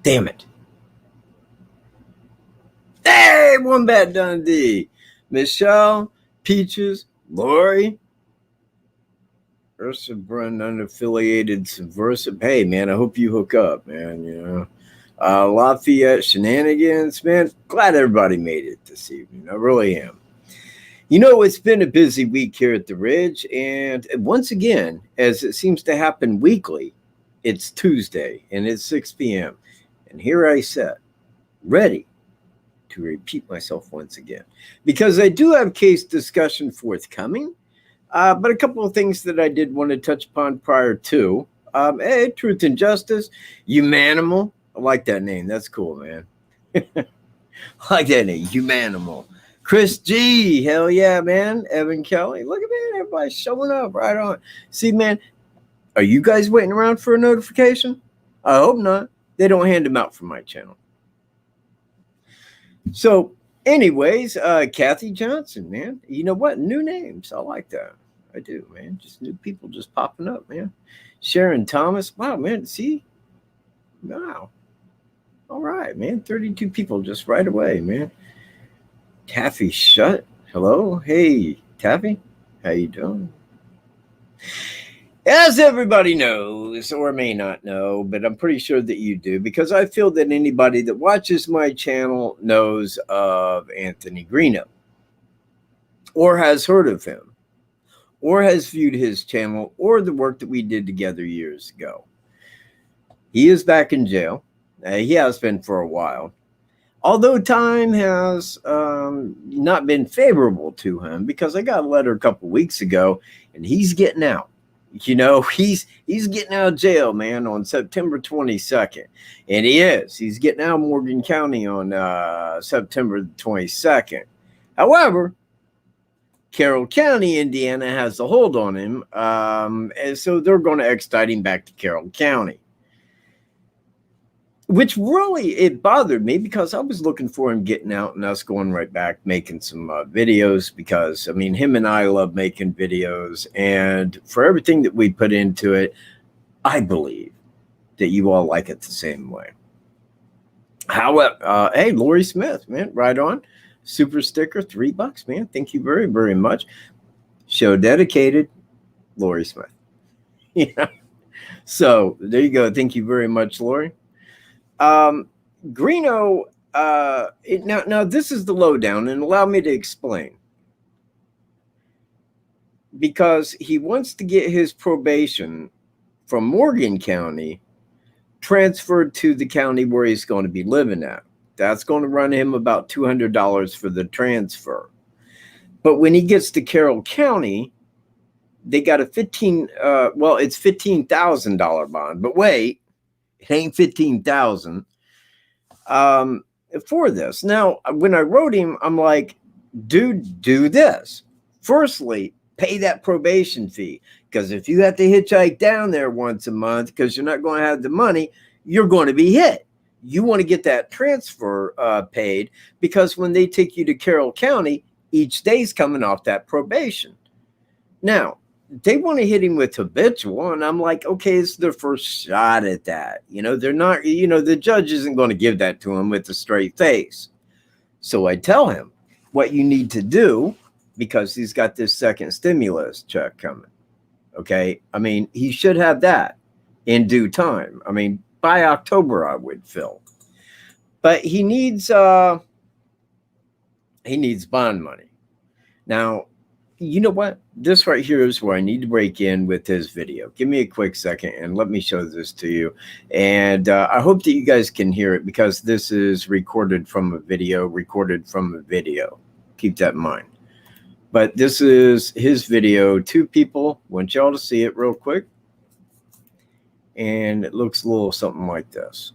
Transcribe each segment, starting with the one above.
Damn it. Hey, Wombat Dundee. Michelle, Peaches, Lori, Ursa Brun, unaffiliated subversive. Hey, man, I hope you hook up, man. You know, Lafayette Shenanigans, man. Glad everybody made it this evening. I really am. You know, it's been a busy week here at the Ridge, and once again, as it seems to happen weekly, it's Tuesday and it's 6 p.m. And here I sit, ready to repeat myself once again, because I do have case discussion forthcoming, but a couple of things that I did want to touch upon prior to. Hey, Truth and Justice, Humanimal. I like that name. That's cool, man. I like that name, Humanimal. Chris G, hell yeah, man. Evan Kelly, look at me, everybody showing up right on. See, man, are you guys waiting around for a notification? I hope not. They don't hand them out from my channel. So, anyways, Kathy Johnson, man. You know what? New names. I like that. I do, man. Just new people just popping up, man. Sharon Thomas. Wow, man. See? Wow. All right, man. 32 people just right away, man. Taffy Shut. Hello. Hey, Taffy. How you doing? As everybody knows, or may not know, but I'm pretty sure that you do, because I feel that anybody that watches my channel knows of Anthony Greeno, or has heard of him, or has viewed his channel, or the work that we did together years ago. He is back in jail. He has been for a while. Although time has not been favorable to him, because I got a letter a couple weeks ago, and he's getting out. You know, he's getting out of jail, man, on September 22nd. And he is. He's getting out of Morgan County on September 22nd. However, Carroll County, Indiana, has a hold on him. And so they're going to extradite him back to Carroll County. Which really, it bothered me, because I was looking for him getting out and us going right back making some videos, because I mean, him and I love making videos, and for everything that we put into it, I believe that you all like it the same way. However, hey, Lori Smith, man, right on. Super sticker, $3, man. Thank you very, very much. Show dedicated, Lori Smith. Yeah. So there you go. Thank you very much, Lori. Greeno, now this is the lowdown, and allow me to explain. Because he wants to get his probation from Morgan County transferred to the county where he's going to be living at. That's going to run him about $200 for the transfer. But when he gets to Carroll County, they got a it's $15,000 bond. But wait, it ain't $15,000. For this. Now, when I wrote him, I'm like, dude, do this. Firstly, pay that probation fee, because if you have to hitchhike down there once a month because you're not going to have the money, you're going to be hit. You want to get that transfer paid, because when they take you to Carroll County, each day's coming off that probation. Now, they want to hit him with habitual, and I'm like, okay, it's their first shot at that. You know, they're not, you know, the judge isn't going to give that to him with a straight face. So I tell him what you need to do, because he's got this second stimulus check coming. Okay, I mean, he should have that in due time. I mean, by October, I would feel. But he needs bond money. Now, you know what? This right here is where I need to break in with his video. Give me a quick second and let me show this to you. And I hope that you guys can hear it, because this is recorded from a video. Keep that in mind. But this is his video. Two people. Want y'all to see it real quick. And it looks a little something like this.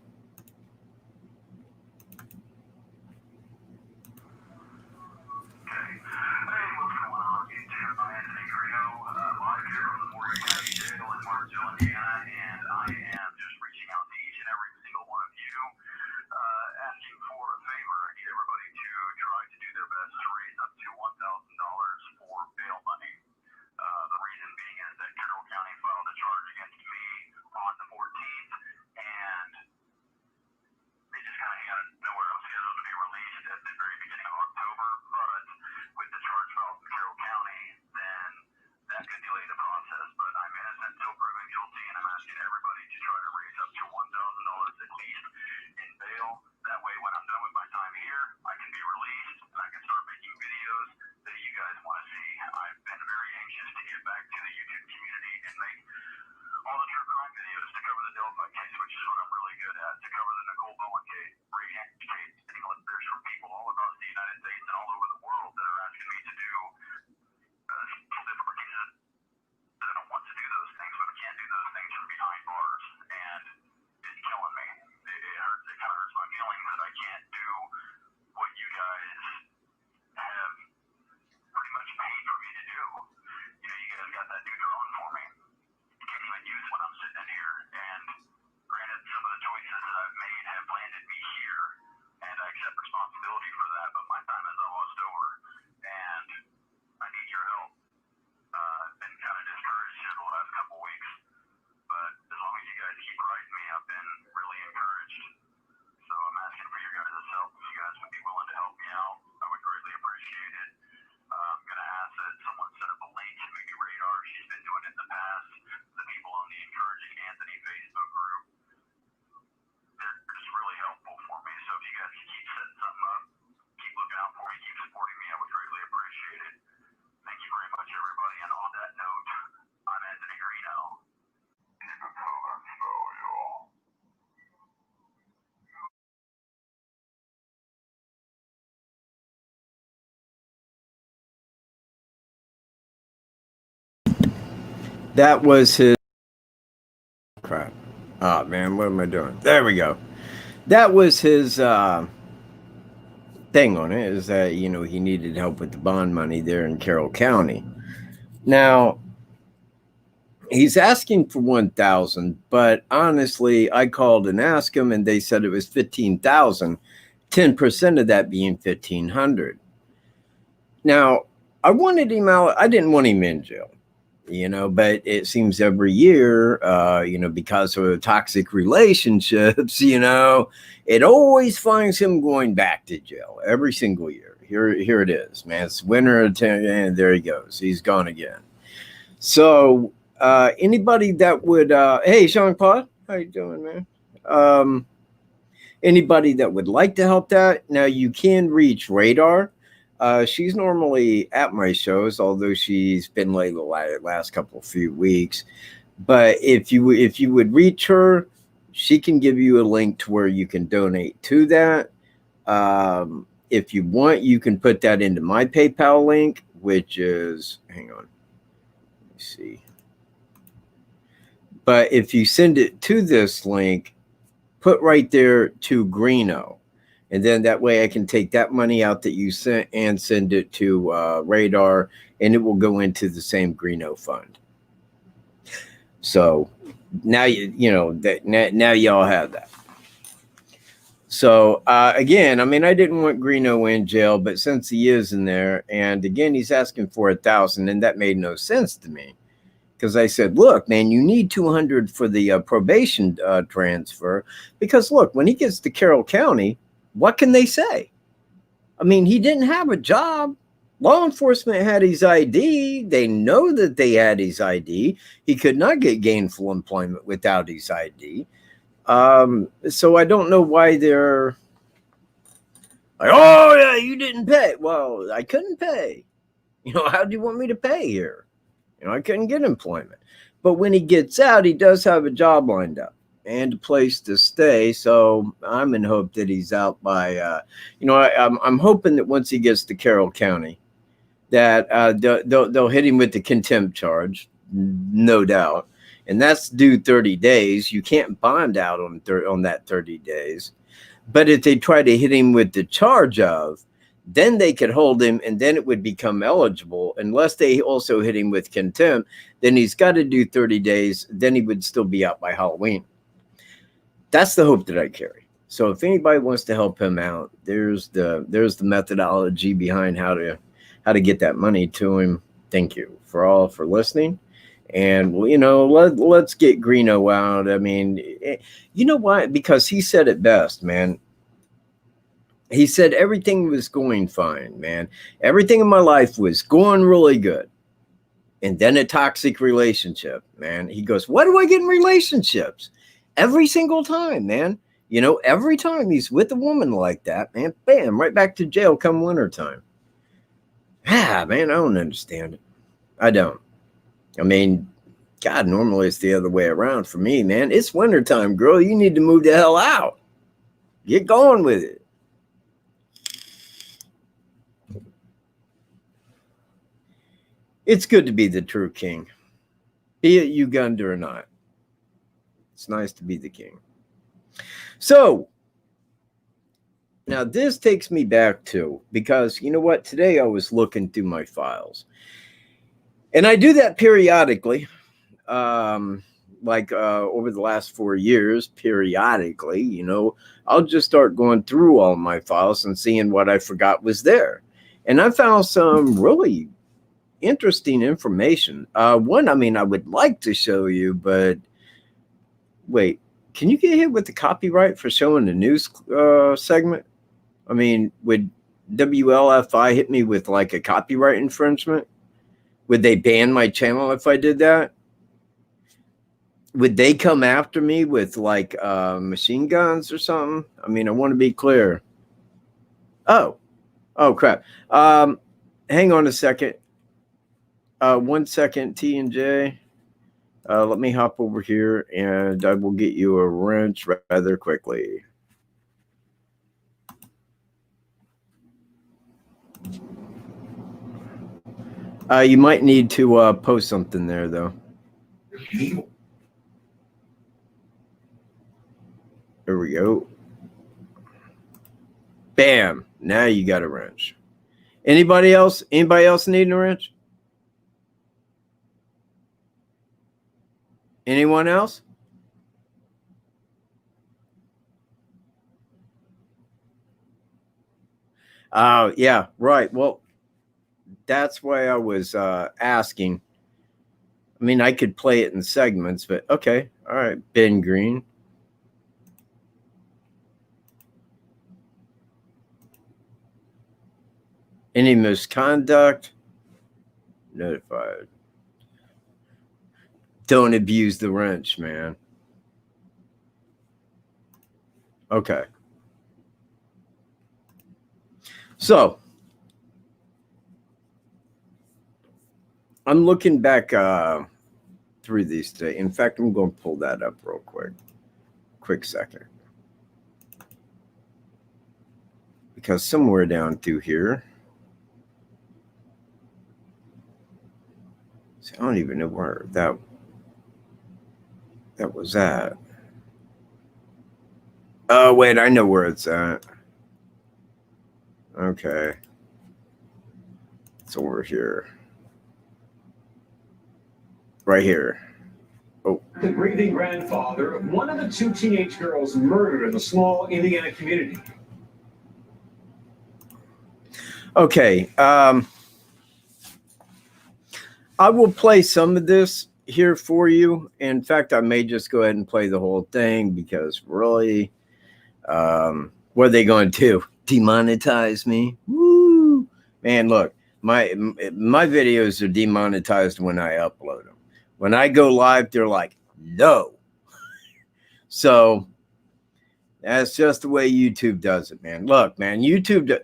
me. I've been really encouraged. So I'm asking for your guys' help. If you guys would be willing to help me out, I would greatly appreciate it. I'm going to ask that someone set up a link to maybe Radar. She's been doing it in the past. The people on the Encouraging Anthony Facebook group, they're just really helpful for me. So if you guys can keep setting something up, keep looking out for me, keep supporting me, I would greatly appreciate it. Thank you very much, everybody. And on that note, I'm Anthony Greeno. Keep it Southern style, y'all. That was his crap. Oh man, what am I doing? There we go. That was his thing on it, is that, you know, he needed help with the bond money there in Carroll County. Now, he's asking for 1,000, but honestly, I called and asked him, and they said it was 15,000. 10% of that being 1,500. Now, I wanted him out. I didn't want him in jail, you know, but it seems every year, you know, because of toxic relationships, you know, it always finds him going back to jail every single year. Here it is, man. It's winter, and there he goes. He's gone again. So anybody that would, hey, Sean Pod, how you doing, man? Anybody that would like to help that, now you can reach Radar. She's normally at my shows, although she's been late the last few weeks. But if you would reach her, she can give you a link to where you can donate to that. If you want, you can put that into my PayPal link, which is, hang on, let me see. But if you send it to this link, put right there to Greeno. And then that way I can take that money out that you sent and send it to Radar, and it will go into the same Greeno fund. So now you know that now y'all have that. So again, I mean, I didn't want Greeno in jail, but since he is in there, and again, he's asking for 1,000, and that made no sense to me. Because I said, look, man, you need 200 for the probation transfer. Because look, when he gets to Carroll County, what can they say? I mean, he didn't have a job. Law enforcement had his ID. They know that they had his ID. He could not get gainful employment without his ID. So I don't know why they're like, oh, yeah, you didn't pay. Well, I couldn't pay. You know, how do you want me to pay here? You know, I couldn't get employment. But when he gets out, he does have a job lined up and a place to stay. So I'm in hope that he's out by, you know, I'm hoping that once he gets to Carroll County, that they'll hit him with the contempt charge, no doubt. And that's due 30 days. You can't bond out on that 30 days. But if they try to hit him with the charge of, then they could hold him, and then it would become eligible. Unless they also hit him with contempt, then he's got to do 30 days. Then he would still be out by Halloween. That's the hope that I carry. So if anybody wants to help him out, there's the methodology behind how to get that money to him. Thank you for listening. And, you know, let's get Greeno out. I mean, you know why? Because he said it best, man. He said everything was going fine, man. Everything in my life was going really good. And then a toxic relationship, man. He goes, what do I get in relationships? Every single time, man. You know, every time he's with a woman like that, man, bam, right back to jail come wintertime. Man, I don't understand it. I don't. I mean, God, normally it's the other way around for me, man. It's wintertime, girl. You need to move the hell out. Get going with it. It's good to be the true king, be it Uganda or not. It's nice to be the king. So now this takes me back to, because you know what? Today I was looking through my files, and I do that periodically, like over the last 4 years, periodically, you know, I'll just start going through all my files and seeing what I forgot was there. And I found some really interesting information. One, I mean, I would like to show you, but wait, can you get hit with the copyright for showing the news segment? I mean, would WLFI hit me with like a copyright infringement? Would they ban my channel if I did that? Would they come after me with like machine guns or something? I mean, I want to be clear. Oh crap. Hang on a second. 1 second, T and J. Let me hop over here and I will get you a wrench rather quickly. You might need to post something there, though. There we go. Bam. Now you got a wrench. Anybody else? Anybody else needing a wrench? Anyone else? Oh, yeah, right. Well, that's why I was asking. I mean, I could play it in segments, but okay. All right, Ben Green. Any misconduct? Notified. Don't abuse the wrench, man. Okay. So, I'm looking back through these today. In fact, I'm going to pull that up real quick. Quick second. Because somewhere down through here, see, I don't even know where that was at. Oh, wait, I know where it's at. Okay. It's over here. Right here. Oh. The grieving grandfather of one of the 2 teenage girls murdered in a small Indiana community. Okay. I will play some of this here for you. In fact, I may just go ahead and play the whole thing because really, what are they going to do? Demonetize me? Woo! Man, look, my videos are demonetized when I upload them. When I go live, they're like, no. So that's just the way YouTube does it, man. Look, man, YouTube,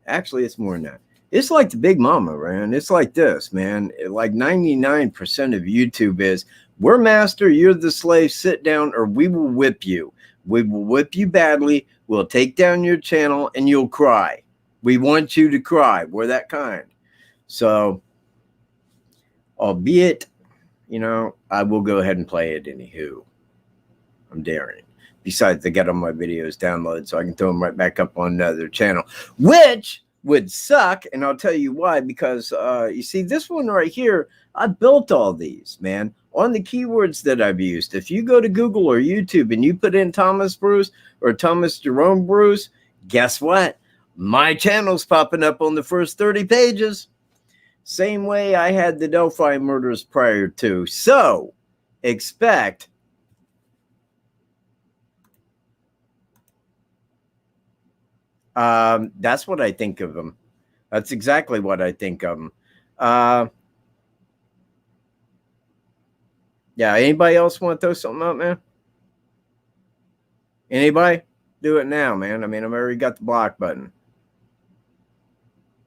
actually, it's more than that. It's like the big mama, man. It's like this, man. Like 99% of YouTube is, we're master, you're the slave, sit down, or we will whip you. We will whip you badly. We'll take down your channel and you'll cry. We want you to cry. We're that kind. So, albeit, you know, I will go ahead and play it anywho. I'm daring. Besides, I got all my videos downloaded so I can throw them right back up on another channel, which would suck. And I'll tell you why, because you see this one right here, I built all these, man, on the keywords that I've used. If you go to Google or YouTube and you put in Thomas Bruce or Thomas Jerome Bruce, guess what? My channel's popping up on the first 30 pages. Same way I had the Delphi murders prior to. So expect that's what I think of them. That's exactly what I think of them. Yeah, anybody else want to throw something out, man? Anybody? Do it now, man. I mean, I've already got the block button.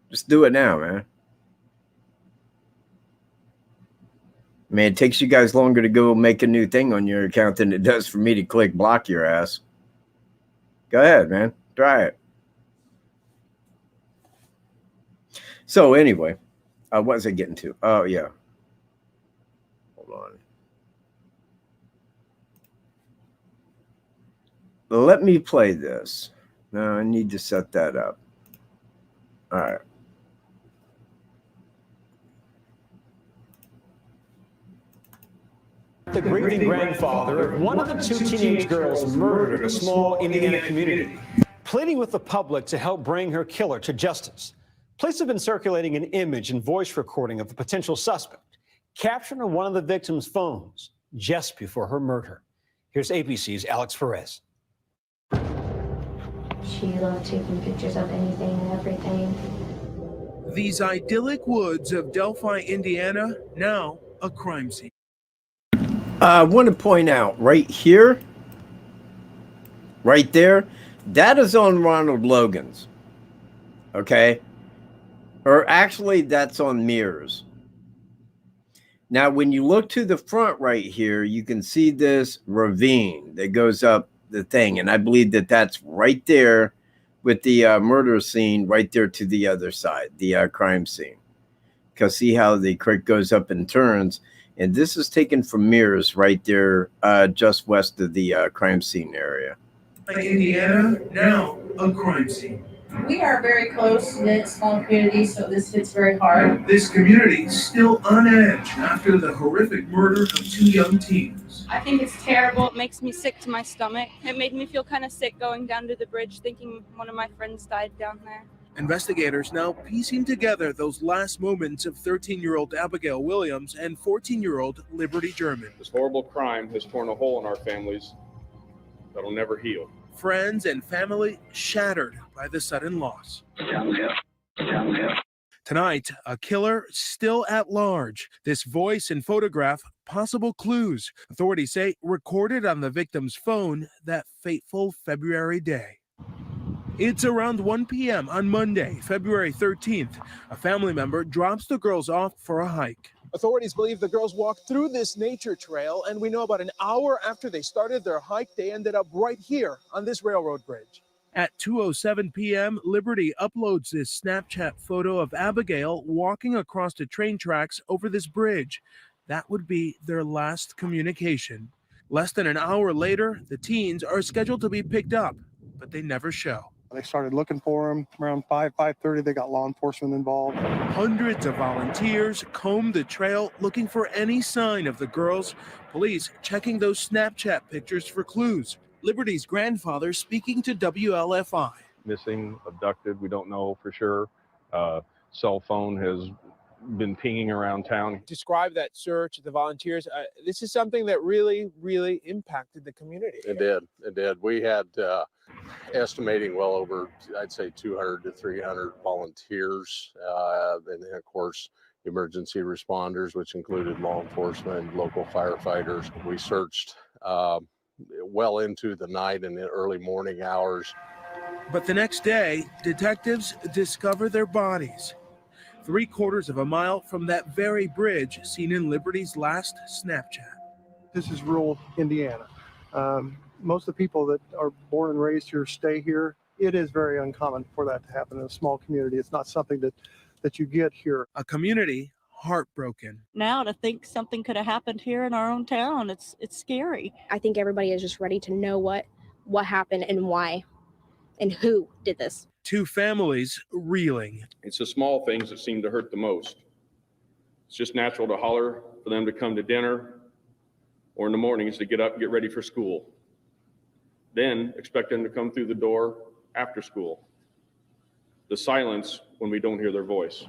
Just do it now, man. I mean, it takes you guys longer to go make a new thing on your account than it does for me to click block your ass. Go ahead, man. Try it. So anyway, what was I getting to? Oh, yeah. Hold on. Let me play this. No, I need to set that up. All right. The grieving grandfather of one of the 2 teenage girls murdered in a small Indiana community, pleading with the public to help bring her killer to justice. Police have been circulating an image and voice recording of the potential suspect, captured on one of the victim's phones just before her murder. Here's ABC's Alex Perez. She loved taking pictures of anything and everything. These idyllic woods of Delphi, Indiana, now a crime scene. I want to point out right here, right there, that is on Ronald Logan's. Okay? Or actually, that's on Mears. Now, when you look to the front right here, you can see this ravine that goes up the thing. And I believe that that's right there with the murder scene right there to the other side, the crime scene. Because see how the creek goes up and turns. And this is taken from Mears right there just west of the crime scene area. Indiana, now a crime scene. We are a very close-knit, small community, so this hits very hard. This community still on edge after the horrific murder of 2 young teens. I think it's terrible. It makes me sick to my stomach. It made me feel kind of sick going down to the bridge, thinking one of my friends died down there. Investigators now piecing together those last moments of 13-year-old Abigail Williams and 14-year-old Liberty German. This horrible crime has torn a hole in our families that'll never heal. Friends and family shattered by the sudden loss. Tonight, a killer still at large. This voice and photograph, possible clues, authorities say recorded on the victim's phone that fateful February day. It's around 1 p.m. on Monday, February 13th. A family member drops the girls off for a hike. Authorities believe the girls walked through this nature trail, and we know about an hour after they started their hike, they ended up right here on this railroad bridge. At 2:07 p.m., Liberty uploads this Snapchat photo of Abigail walking across the train tracks over this bridge. That would be their last communication. Less than an hour later, the teens are scheduled to be picked up, but they never show. They started looking for him around 5:30. They got law enforcement involved. Hundreds of volunteers combed the trail looking for any sign of the girls. Police checking those Snapchat pictures for clues. Liberty's grandfather speaking to WLFI. Missing, abducted, we don't know for sure. Cell phone has been pinging around town. Describe that search, the volunteers. This is something that really, really impacted the community. It did. We had estimating well over, I'd say 200 to 300 volunteers. And then, of course, emergency responders, which included law enforcement, local firefighters. We searched well into the night and the early morning hours. But the next day, detectives discover their bodies 3/4 of a mile from that very bridge seen in Liberty's last Snapchat. This is rural Indiana. Most of the people that are born and raised here stay here. It is very uncommon for that to happen in a small community. It's not something that you get here. A community heartbroken. Now to think something could have happened here in our own town, it's scary. I think everybody is just ready to know what happened and why and who did this. 2 families reeling. It's the small things that seem to hurt the most. It's just natural to holler for them to come to dinner, or in the mornings to get up and get ready for school. Then expect them to come through the door after school. The silence when we don't hear their voice.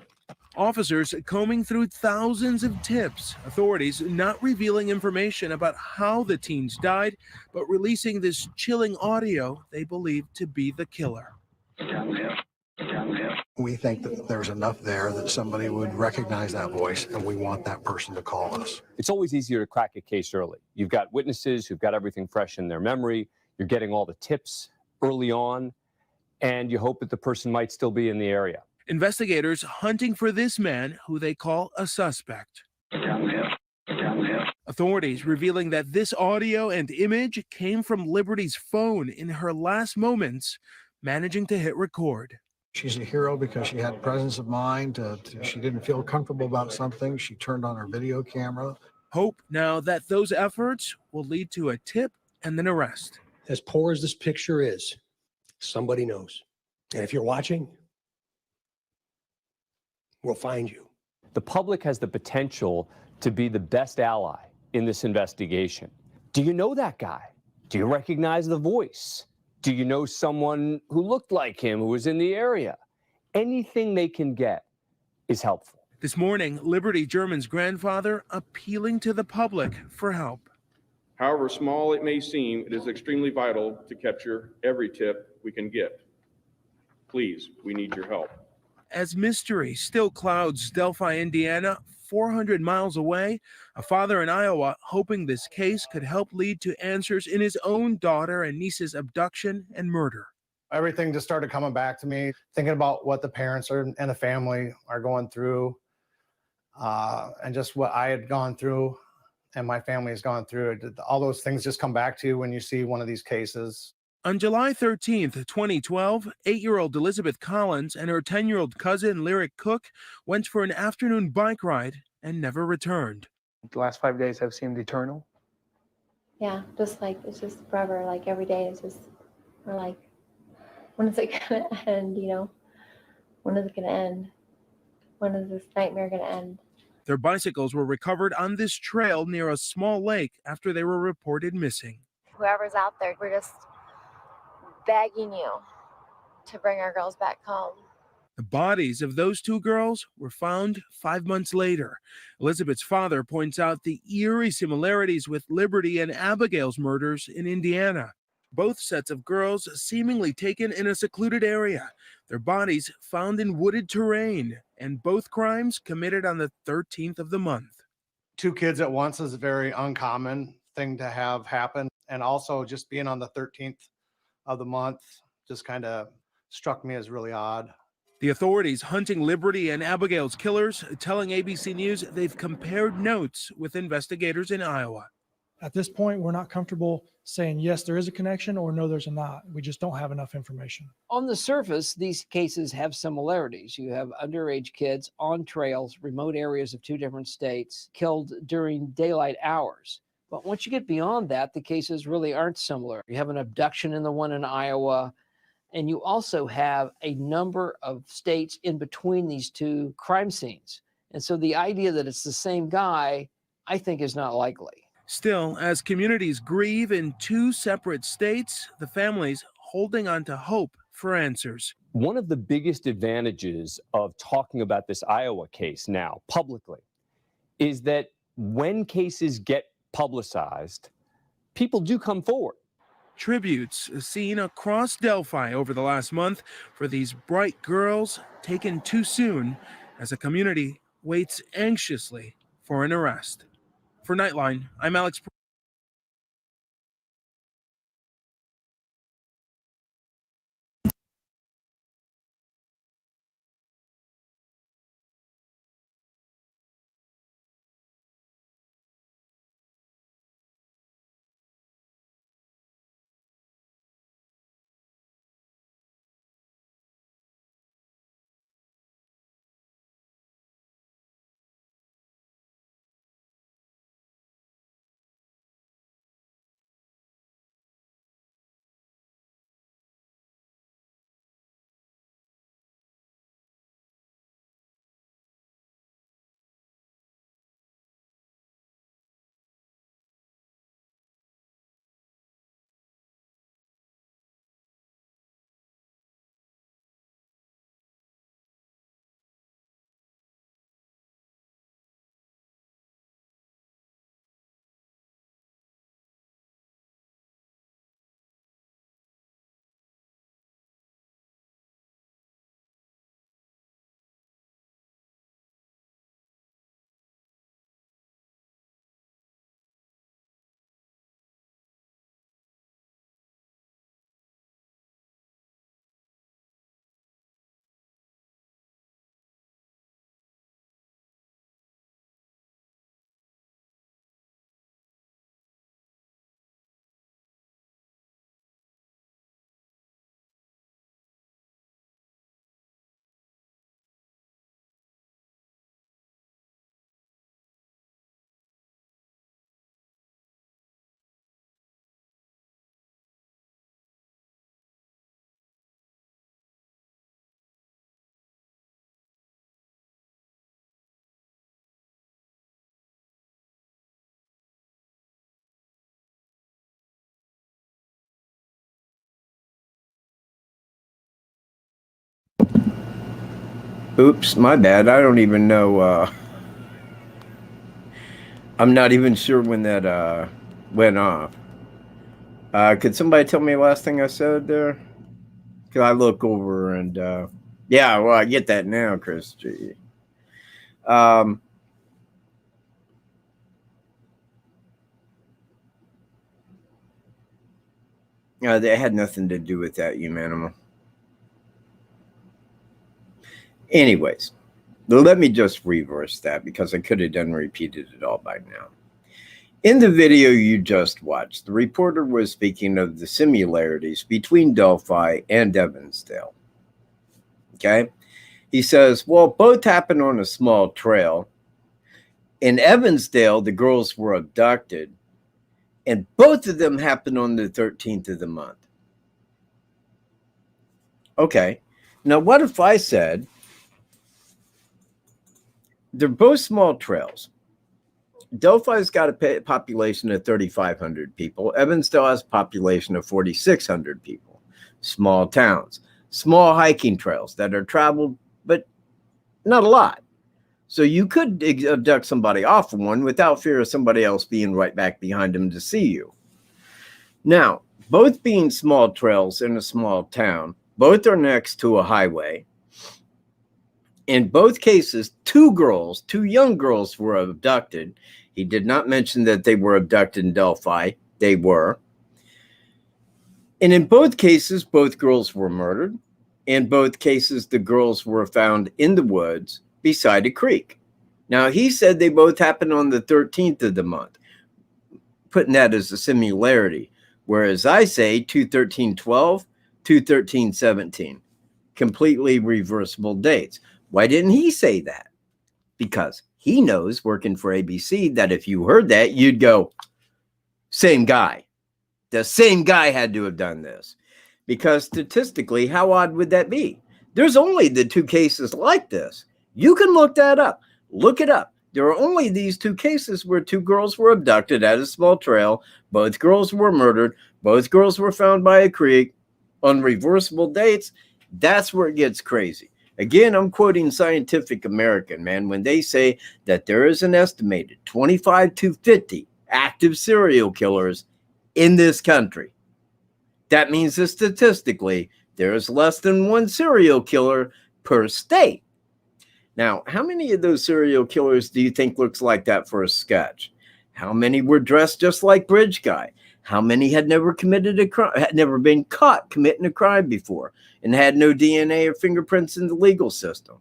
Officers combing through thousands of tips. Authorities not revealing information about how the teens died, but releasing this chilling audio they believe to be the killer. We think that there's enough there that somebody would recognize that voice, and we want that person to call us. It's always easier to crack a case early. You've got witnesses who've got everything fresh in their memory. You're getting all the tips early on, and you hope that the person might still be in the area. Investigators hunting for this man who they call a suspect. Authorities revealing that this audio and image came from Liberty's phone in her last moments, managing to hit record. She's a hero because she had presence of mind. She didn't feel comfortable about something. She turned on her video camera. Hope now that those efforts will lead to a tip and an arrest. As poor as this picture is, somebody knows. And if you're watching, we'll find you. The public has the potential to be the best ally in this investigation. Do you know that guy? Do you recognize the voice? Do you know someone who looked like him who was in the area? Anything they can get is helpful. This morning, Liberty German's grandfather appealing to the public for help. However small it may seem, it is extremely vital to capture every tip we can get. Please, we need your help. As mystery still clouds Delphi, Indiana, 400 miles away, a father in Iowa hoping this case could help lead to answers in his own daughter and niece's abduction and murder. Everything just started coming back to me, thinking about what the parents and the family are going through, and just what I had gone through and my family has gone through. All those things just come back to you when you see one of these cases. On July 13th, 2012, 8-year-old Elizabeth Collins and her 10-year-old cousin Lyric Cook went for an afternoon bike ride and never returned. The last 5 days have seemed eternal. Yeah, just like it's just forever. Like every day is just, we're like, when is it gonna end? You know, when is it gonna end? When is this nightmare gonna end? Their bicycles were recovered on this trail near a small lake after they were reported missing. Whoever's out there, we're just begging you to bring our girls back home. The bodies of those two girls were found 5 months later. Elizabeth's father points out the eerie similarities with Liberty and Abigail's murders in Indiana. Both sets of girls seemingly taken in a secluded area, their bodies found in wooded terrain, and both crimes committed on the 13th of the month. 2 kids at once is a very uncommon thing to have happen. And also just being on the 13th of the month just kind of struck me as really odd. The authorities hunting Liberty and Abigail's killers telling ABC News they've compared notes with investigators in Iowa. At this point, we're not comfortable saying, yes, there is a connection, or no, there's not. We just don't have enough information. On the surface, these cases have similarities. You have underage kids on trails, remote areas of 2 different states, killed during daylight hours. But once you get beyond that, the cases really aren't similar. You have an abduction in the one in Iowa, and you also have a number of states in between these 2 crime scenes. And so the idea that it's the same guy, I think, is not likely. Still, as communities grieve in 2 separate states, the families holding on to hope for answers. One of the biggest advantages of talking about this Iowa case now publicly is that when cases get publicized, people do come forward. Tributes seen across Delphi over the last month for these bright girls taken too soon as a community waits anxiously for an arrest. For Nightline, I'm Alex. Oops, my bad. I don't even know. I'm not even sure when that went off. Could somebody tell me the last thing I said there? Could I look over and yeah, well, I get that now, Chris G. They had nothing to do with that, you manimal. Anyways, let me just reverse that because I could have done repeated it all by now. In the video you just watched, the reporter was speaking of the similarities between Delphi and Evansdale. Okay? He says, well, both happened on a small trail. In Evansdale, the girls were abducted, and both of them happened on the 13th of the month. Okay. Now, what if I said they're both small trails? Delphi's got a population of 3,500 people. Evansdale has a population of 4,600 people. Small towns, small hiking trails that are traveled, but not a lot. So you could abduct somebody off of one without fear of somebody else being right back behind them to see you. Now, both being small trails in a small town, both are next to a highway. In both cases, two young girls were abducted. He did not mention that they were abducted in Delphi. They were. And in both cases, both girls were murdered. In both cases, the girls were found in the woods beside a creek. Now, he said they both happened on the 13th of the month, putting that as a similarity. Whereas I say 2/13/12, 2/13/17, completely reversible dates. Why didn't he say that? Because he knows, working for ABC, that if you heard that, you'd go, same guy. The same guy had to have done this. Because statistically, how odd would that be? There's only the two cases like this. You can look that up. Look it up. There are only these two cases where two girls were abducted at a small trail. Both girls were murdered. Both girls were found by a creek on reversible dates. That's where it gets crazy. Again, I'm quoting Scientific American, man, when they say that there is an estimated 25 to 50 active serial killers in this country. That means that statistically, there is less than one serial killer per state. Now, how many of those serial killers do you think looks like that for a sketch? How many were dressed just like Bridge Guy? How many had never committed a crime, had never been caught committing a crime before and had no DNA or fingerprints in the legal system?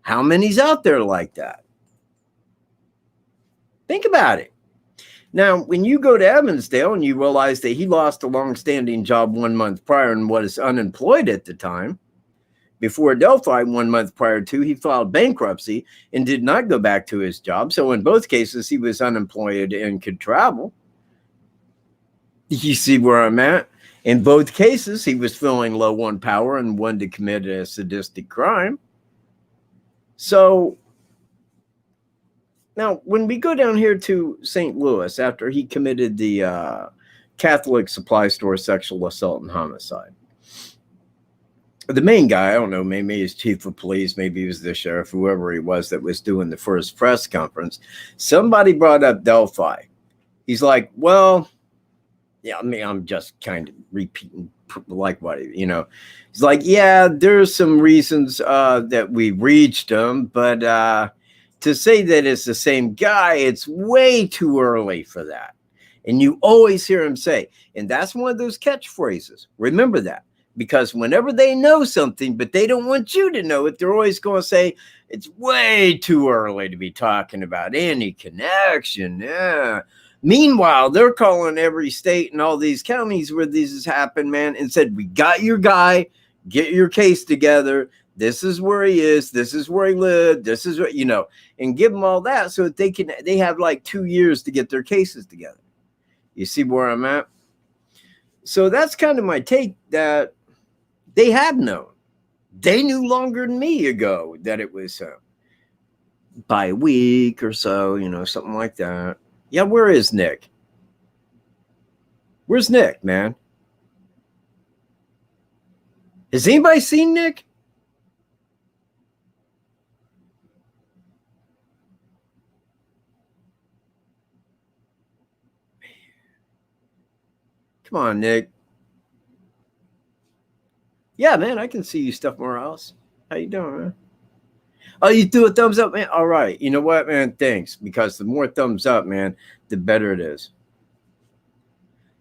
How many's out there like that? Think about it. Now, when you go to Evansdale and you realize that he lost a long-standing job 1 month prior and was unemployed at the time, before Delphi 1 month prior to, he filed bankruptcy and did not go back to his job. So in both cases, he was unemployed and could travel. You see where I'm at? In both cases, he was feeling low on power and wanted to commit a sadistic crime. So now, when we go down here to St. Louis, after he committed the Catholic supply store sexual assault and homicide, the main guy, I don't know, maybe he's chief of police, maybe he was the sheriff, whoever he was that was doing the first press conference, somebody brought up Delphi. He's like, well, yeah, I mean, I'm just kind of repeating like what, you know. He's like, yeah, there's some reasons that we reached him, but to say that it's the same guy, it's way too early for that. And you always hear him say, and that's one of those catchphrases. Remember that. Because whenever they know something, but they don't want you to know it, they're always going to say, it's way too early to be talking about any connection. Yeah. Meanwhile, they're calling every state and all these counties where this has happened, man, and said, we got your guy, get your case together. This is where he is. This is where he lived. This is what, you know, and give them all that so that they have like 2 years to get their cases together. You see where I'm at? So that's kind of my take, that they had known. They knew longer than me ago that it was by a week or so, you know, something like that. Yeah, where is Nick? Where's Nick, man? Has anybody seen Nick? Come on, Nick. Yeah, man, I can see you, Steph Morales. How you doing, man? Oh, you threw a thumbs up, man? All right. You know what, man? Thanks. Because the more thumbs up, man, the better it is.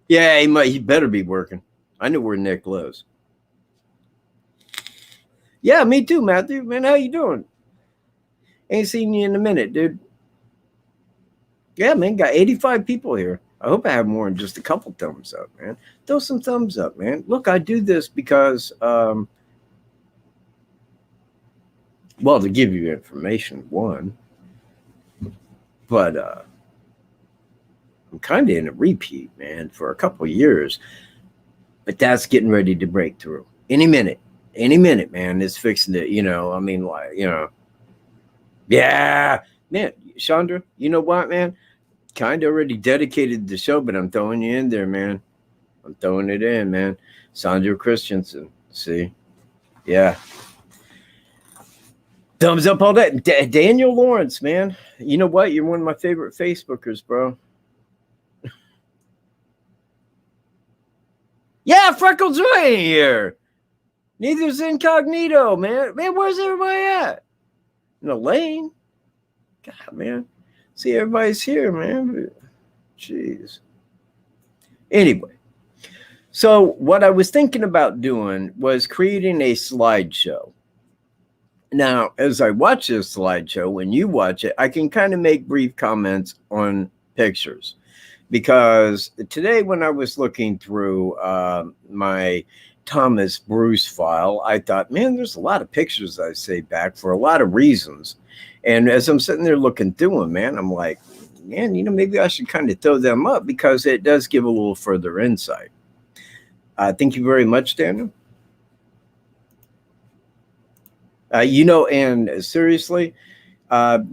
Yeah, he better be working. I know where Nick lives. Yeah, me too, Matthew. Man, how you doing? Ain't seen you in a minute, dude. Yeah, man, got 85 people here. I hope I have more than just a couple thumbs up, man. Throw some thumbs up, man. Look, I do this because, well, to give you information, one, but I'm kind of in a repeat, man, for a couple of years, but that's getting ready to break through any minute, man. It's fixing to, I mean, like, yeah, man, Chandra, you know what, man? Kind of already dedicated the show, but I'm throwing you in there, man. I'm throwing it in, man. Sandra Christensen, see? Yeah. Thumbs up all that. Daniel Lawrence, man. You know what? You're one of my favorite Facebookers, bro. Yeah, Freckles right here. Neither's Incognito, man. Man, where's everybody at? In the lane? God, man. See, everybody's here, man. Jeez. Anyway, so what I was thinking about doing was creating a slideshow. Now, as I watch this slideshow, when you watch it, I can kind of make brief comments on pictures. Because today when I was looking through my Thomas Bruce file, I thought, man, there's a lot of pictures I say back for a lot of reasons. And as I'm sitting there looking through them, man, I'm like, man, maybe I should kind of throw them up because it does give a little further insight. Thank you very much, Daniel. And seriously,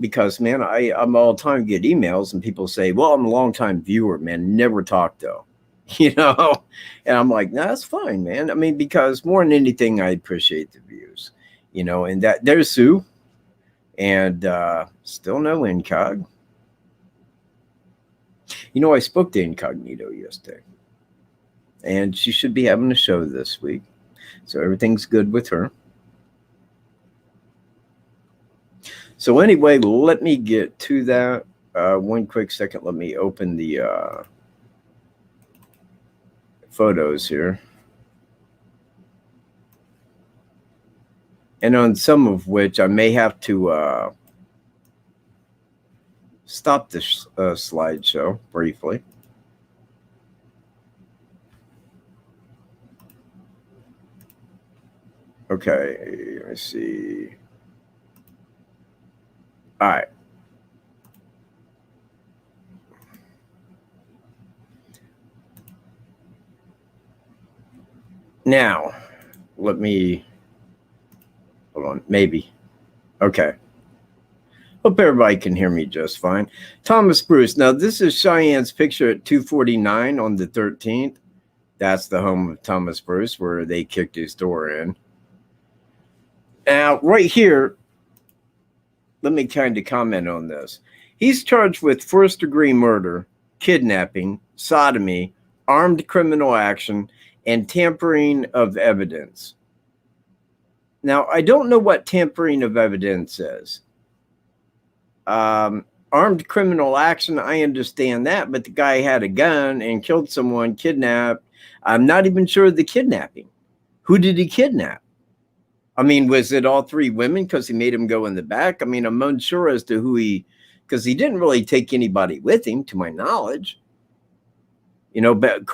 because, man, I'm all the time get emails and people say, well, I'm a long-time viewer, man, never talk though, and I'm like, no, that's fine, man. I mean, because more than anything, I appreciate the views, and that there's Sue and still no Incog. I spoke to Incognito yesterday and she should be having a show this week. So everything's good with her. So anyway, let me get to that. One quick second. Let me open the photos here. And on some of which I may have to stop this slideshow briefly. Okay, I see. All right. Now, let me, hold on, maybe. Okay. Hope everybody can hear me just fine. Thomas Bruce. Now, this is Cheyenne's picture at 249 on the 13th. That's the home of Thomas Bruce, where they kicked his door in. Now, right here, let me kind of comment on this. He's charged with first-degree murder, kidnapping, sodomy, armed criminal action, and tampering of evidence. Now, I don't know what tampering of evidence is. Armed criminal action, I understand that, but the guy had a gun and killed someone, kidnapped. I'm not even sure of the kidnapping. Who did he kidnap? I mean, was it all three women because he made him go in the back? I mean, I'm unsure as to who because he didn't really take anybody with him, to my knowledge. But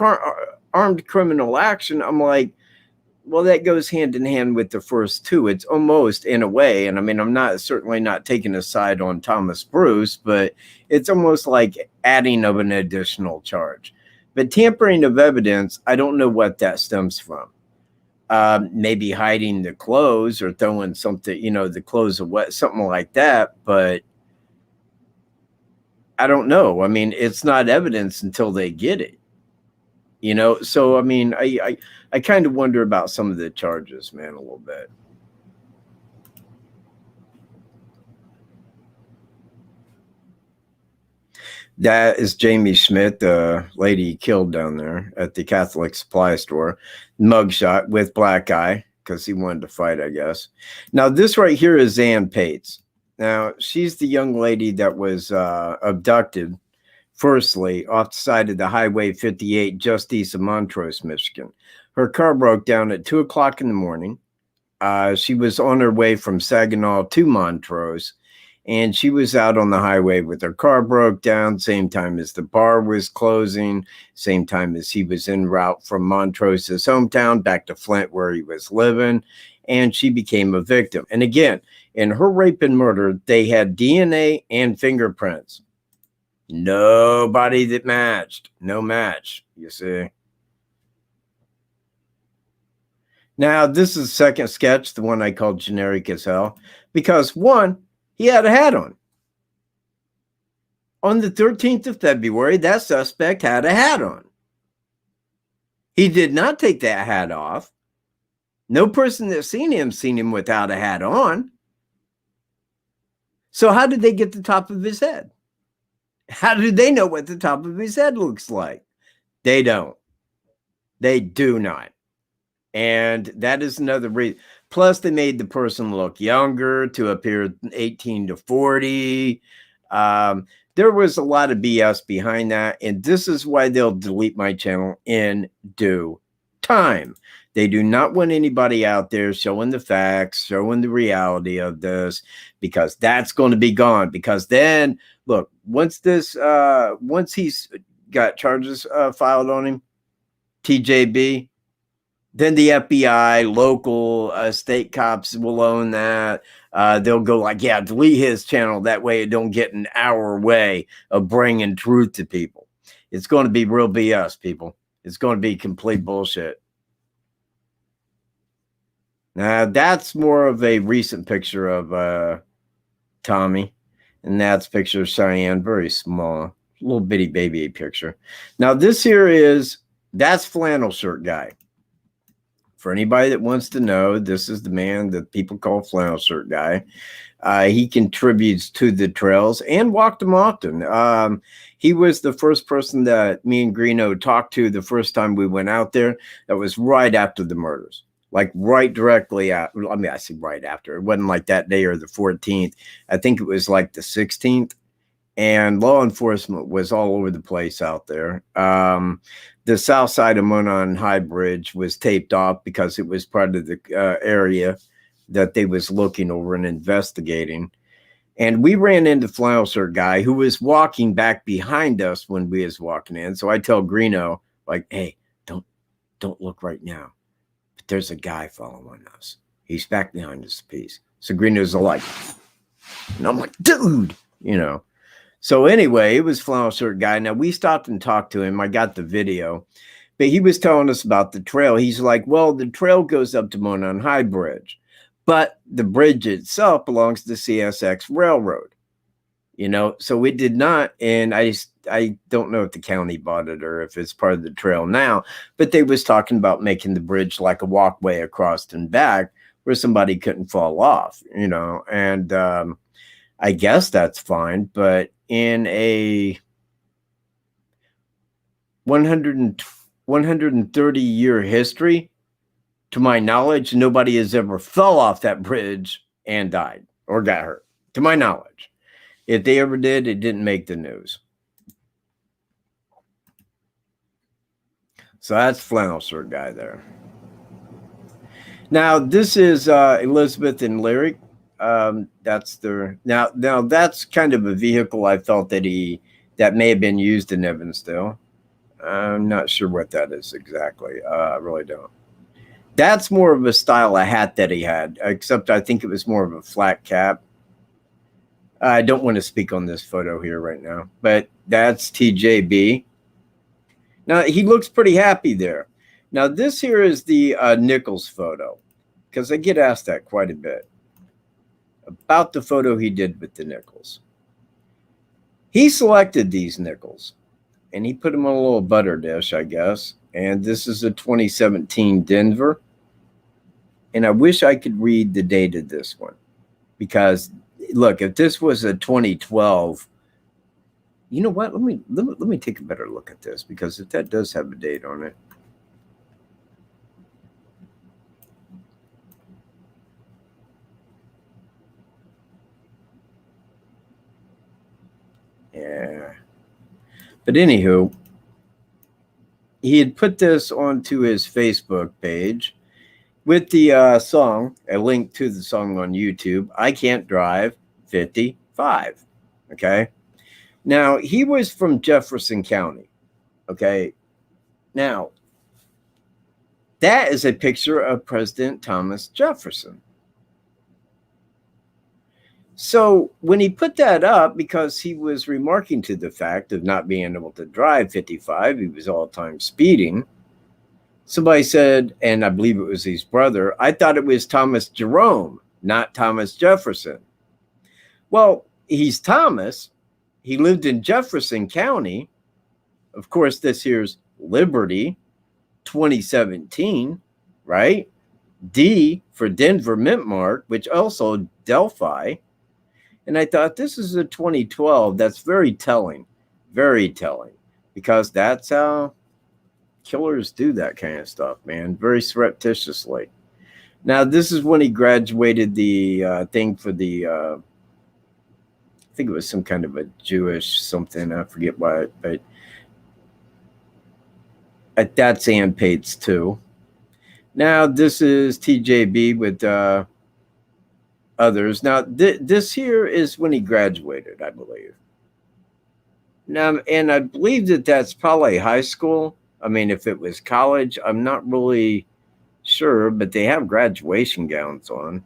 armed criminal action, I'm like, well, that goes hand in hand with the first two. It's almost in a way, and I mean, I'm certainly not taking a side on Thomas Bruce, but it's almost like adding of an additional charge. But tampering of evidence, I don't know what that stems from. Maybe hiding the clothes or throwing something, the clothes away, something like that. But I don't know. I mean, it's not evidence until they get it. So I mean, I kind of wonder about some of the charges, man, a little bit. That is Jamie Schmidt, the lady he killed down there at the Catholic supply store. Mugshot with black eye because he wanted to fight, I guess. Now, this right here is Ann Pates. Now, she's the young lady that was abducted, firstly, off the side of the Highway 58 just east of Montrose, Michigan. Her car broke down at 2 o'clock in the morning. She was on her way from Saginaw to Montrose, and she was out on the highway with her car broke down, same time as the bar was closing, same time as he was en route from Montrose, his hometown, back to Flint, where he was living, and she became a victim. And again, in her rape and murder, they had DNA and fingerprints. Nobody that matched. No match, you see. Now, this is the second sketch, the one I called generic as hell, because one, he had a hat on. On the 13th of February, that suspect had a hat on. He did not take that hat off. No person that's seen him without a hat on. So how did they get the top of his head? How do they know what the top of his head looks like? They don't. They do not. And that is another reason. Plus, they made the person look younger to appear 18 to 40. There was a lot of BS behind that. And this is why they'll delete my channel in due time. They do not want anybody out there showing the facts, showing the reality of this, because that's going to be gone. Because then, look, once he's got charges filed on him, TJB, then the FBI, local state cops will own that. They'll go like, yeah, delete his channel. That way it don't get in our way of bringing truth to people. It's going to be real BS, people. It's going to be complete bullshit. Now, that's more of a recent picture of Tommy. And that's a picture of Cheyenne, very small, little bitty baby picture. now, this here that's flannel shirt guy. For anybody that wants to know, this is the man that people call flannel shirt guy. He contributes to the trails and walked them often. He was the first person that me and Greeno talked to the first time we went out there. That was right after the murders, like right directly after. I mean, I say right after. It wasn't like that day or the 14th. I think it was like the 16th. And law enforcement was all over the place out there. The south side of Monon High Bridge was taped off because it was part of the area that they was looking over and investigating. And we ran into flannel shirt guy who was walking back behind us when we was walking in. So I tell Greeno, like, hey, don't look right now. But there's a guy following us. He's back behind us a piece. So Greeno's like, and I'm like, dude, you know. So anyway, it was flannel shirt guy. Now, we stopped and talked to him. I got the video. But he was telling us about the trail. He's like, well, the trail goes up to Monon High Bridge. But the bridge itself belongs to the CSX Railroad. You know, so it did not. And I don't know if the county bought it or if it's part of the trail now. But they was talking about making the bridge like a walkway across and back where somebody couldn't fall off, you know. And I guess that's fine. But in a 130-year history, to my knowledge, nobody has ever fell off that bridge and died or got hurt, to my knowledge. If they ever did, it didn't make the news. So that's flannel shirt guy there. Now, this is Elizabeth and Lyric. That's their now that's kind of a vehicle I felt that may have been used in Evansville. I'm not sure what that is exactly. I really don't. That's more of a style of hat that he had, except I think it was more of a flat cap. I don't want to speak on this photo here right now, but that's TJB. Now, he looks pretty happy there. Now, this here is the Nichols photo, because I get asked that quite a bit about the photo he did with the nickels. He selected these nickels, and he put them on a little butter dish, I guess. And this is a 2017 Denver. And I wish I could read the date of this one. Because, look, if this was a 2012, you know what? Let me take a better look at this, because if that does have a date on it. Yeah. But anywho, he had put this onto his Facebook page with the song, a link to the song on YouTube, I Can't Drive 55. Okay. Now, he was from Jefferson County. Okay. Now, that is a picture of President Thomas Jefferson. So when he put that up, because he was remarking to the fact of not being able to drive 55, he was all the time speeding. Somebody said, and I believe it was his brother, I thought it was Thomas Jerome, not Thomas Jefferson. Well, he's Thomas. He lived in Jefferson County. Of course, this here's Liberty, 2017, right? D for Denver Mint Mark, which also Delphi. And I thought, this is a 2012. That's very telling, because that's how killers do that kind of stuff, man, very surreptitiously. Now, this is when he graduated the thing for the, I think it was some kind of a Jewish something. I forget why, but that's Ann Pates too. Now, this is TJB with others. Now, this here is when he graduated, I believe. Now, and I believe that that's probably high school. I mean, if it was college, I'm not really sure, but they have graduation gowns on.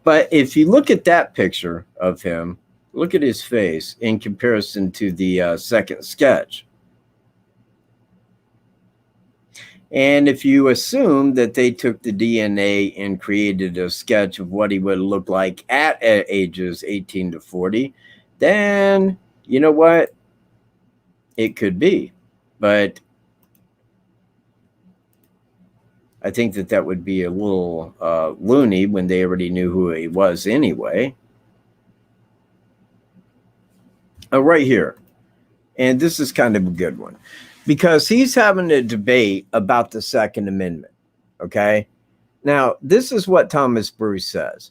But if you look at that picture of him, look at his face in comparison to the second sketch. And if you assume that they took the DNA and created a sketch of what he would look like at ages 18 to 40, then you know what? It could be. But I think that would be a little loony when they already knew who he was anyway. Oh, right here. And this is kind of a good one, because he's having a debate about the Second Amendment. Okay. Now, this is what Thomas Bruce says.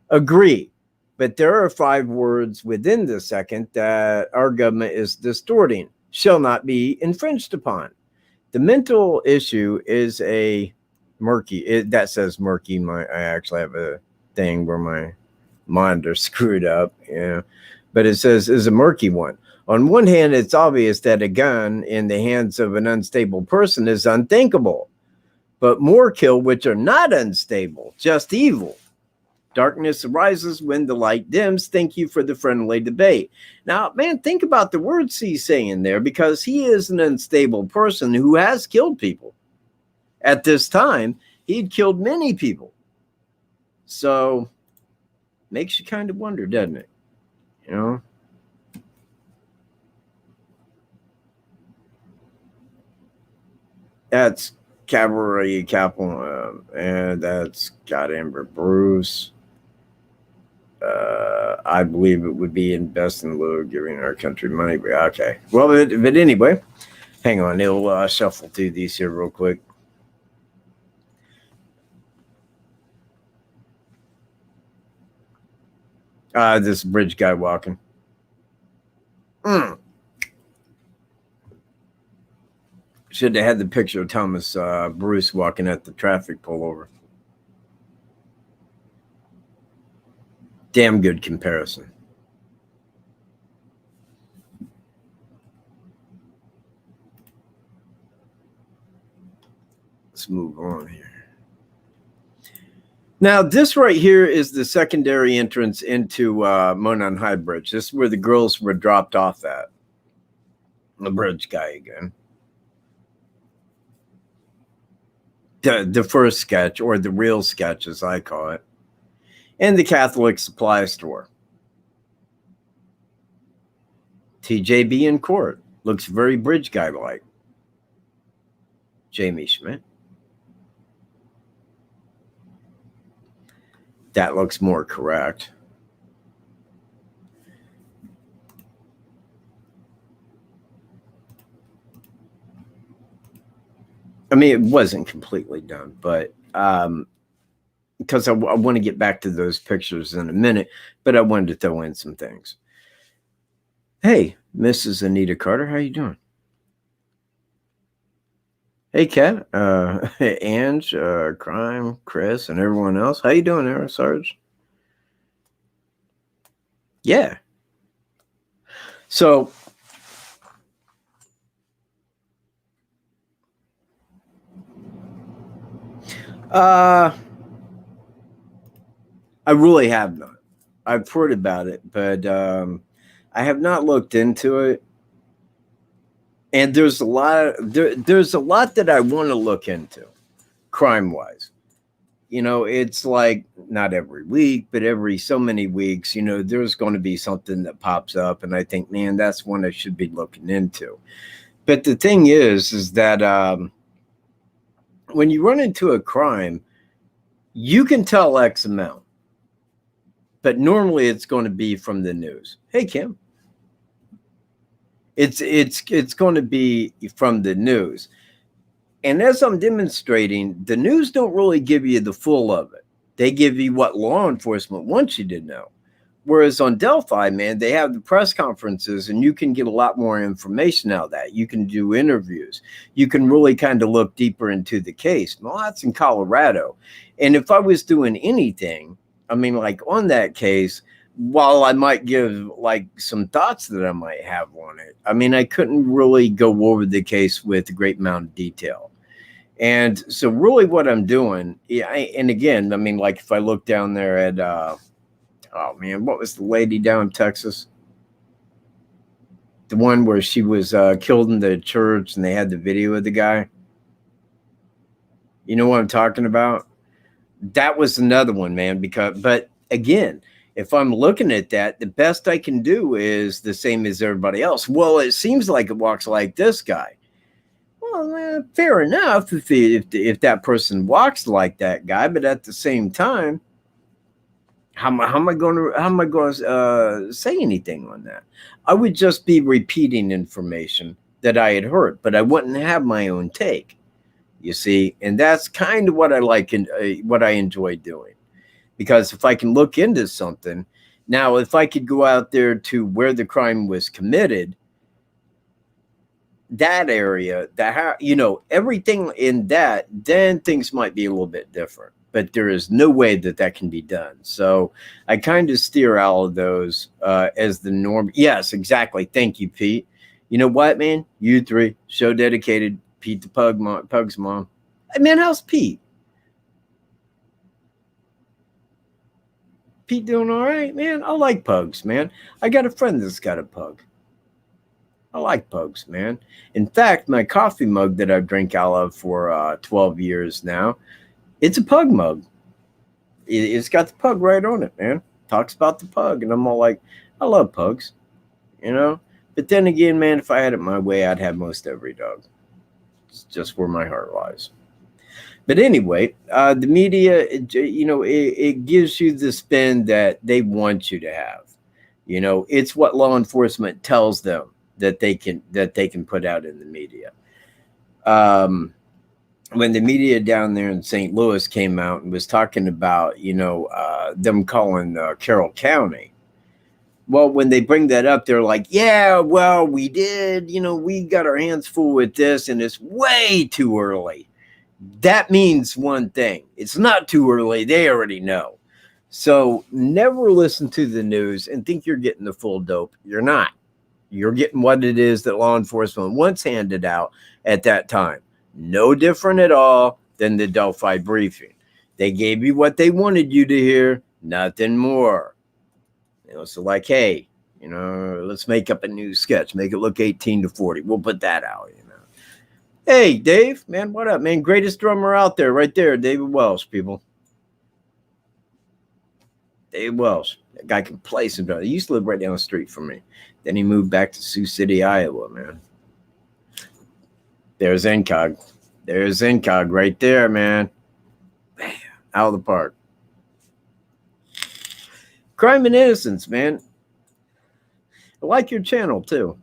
Agree, but there are 5 words within the second that our government is distorting, shall not be infringed upon. The mental issue is a murky, that says murky. I actually have a thing where my monitor screwed up, but it says is a murky one. On one hand, it's obvious that a gun in the hands of an unstable person is unthinkable, but more kill which are not unstable, just evil. Darkness arises when the light dims. Thank you for the friendly debate. Now, man, think about the words he's saying there, because he is an unstable person who has killed people. At this time, he'd killed many people. So, makes you kind of wonder, doesn't it? You know? That's Cavalry Capel, and that's got Amber Bruce. I believe it would be invest in lieu of giving our country money. Okay. Well, but anyway, hang on. It'll shuffle through these here real quick. This bridge guy walking. Should have had the picture of Thomas Bruce walking at the traffic pullover. Damn good comparison. Let's move on here. Now, this right here is the secondary entrance into Monon High Bridge. This is where the girls were dropped off at. The bridge guy again. The first sketch, or the real sketch as I call it. And the Catholic supply store. TJB in court. Looks very bridge guy-like. Jamie Schmidt. That looks more correct. mean, it wasn't completely done, but because I want to get back to those pictures in a minute, but I wanted to throw in some things. Hey, Mrs. Anita Carter, how you doing? Hey, Kat, Ange, Crime, Chris, and everyone else. How you doing there, Sarge? Yeah. So, I really have not. I've heard about it, but I have not looked into it. And there's a lot. There's a lot that I want to look into, crime-wise. You know, it's like not every week, but every so many weeks, you know, there's going to be something that pops up, and I think, man, that's one I should be looking into. But the thing is that when you run into a crime, you can tell X amount, but normally it's going to be from the news. Hey, Kim. It's going to be from the news. And as I'm demonstrating, the news don't really give you the full of it. They give you what law enforcement wants you to know. Whereas on Delphi, man, they have the press conferences and you can get a lot more information out of that. You can do interviews. You can really kind of look deeper into the case. Well, that's in Colorado. And if I was doing anything, I mean, like on that case, while I might give like some thoughts that I might have on it, I mean, I couldn't really go over the case with a great amount of detail. And so really what I'm doing, and again, I mean, like if I look down there at, oh man, what was the lady down in Texas? The one where she was killed in the church and they had the video of the guy. You know what I'm talking about? That was another one, man, but again, if I'm looking at that, the best I can do is the same as everybody else. Well, it seems like it walks like this guy. Well, fair enough if that person walks like that guy, but at the same time, how am I going to say anything on that? I would just be repeating information that I had heard, but I wouldn't have my own take. You see, and that's kind of what I like and what I enjoy doing, because if I can look into something now, if I could go out there to where the crime was committed, that area, you know, everything in that, then things might be a little bit different. But there is no way that that can be done. So I kind of steer all of those as the norm. Yes, exactly. Thank you, Pete. You know what, man? You three, show dedicated. Pete the Pug's mom. Hey, man, how's Pete? Pete doing all right, man? I like pugs, man. I got a friend that's got a pug. I like pugs, man. In fact, my coffee mug that I've drank out of for 12 years now, it's a pug mug. It's got the pug right on it, man. Talks about the pug. And I'm all like, I love pugs, you know? But then again, man, if I had it my way, I'd have most every dog. It's just where my heart lies. But anyway, the media, you know, it gives you the spin that they want you to have. You know, it's what law enforcement tells them that they can put out in the media. When the media down there in St. Louis came out and was talking about, you know, them calling Carroll County. Well, when they bring that up, they're like, yeah, well, we did, you know, we got our hands full with this and it's way too early. That means one thing. It's not too early. They already know. So never listen to the news and think you're getting the full dope. You're not. You're getting what it is that law enforcement once handed out at that time. No different at all than the Delphi briefing. They gave you what they wanted you to hear, nothing more. You know, so like, hey, you know, let's make up a new sketch. Make it look 18 to 40. We'll put that out, you know. Hey, Dave, man, what up, man? Greatest drummer out there, right there, David Welsh, people. Dave Welsh. That guy can play some drums. He used to live right down the street from me. Then he moved back to Sioux City, Iowa, man. There's Incog. There's Incog right there, man. Bam, out of the park. Crime and Innocence, man. I like your channel, too.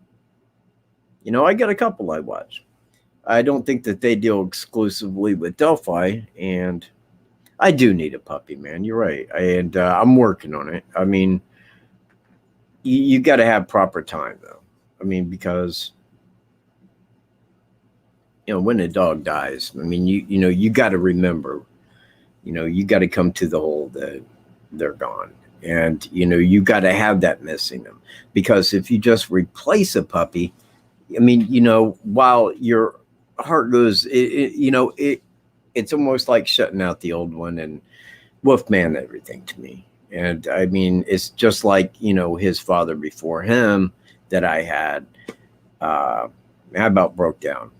You know, I got a couple I watch. I don't think that they deal exclusively with Delphi, and I do need a puppy, man. You're right. And I'm working on it. I mean, you got to have proper time, though. I mean, because, you know, when a dog dies, I mean, you know, you got to remember, you know, you got to come to the whole that they're gone. And, you know, you got to have that missing them. Because if you just replace a puppy, I mean, you know, while your heart goes, it's almost like shutting out the old one, and Wolfman everything to me. And I mean, it's just like, you know, his father before him that I had, I about broke down.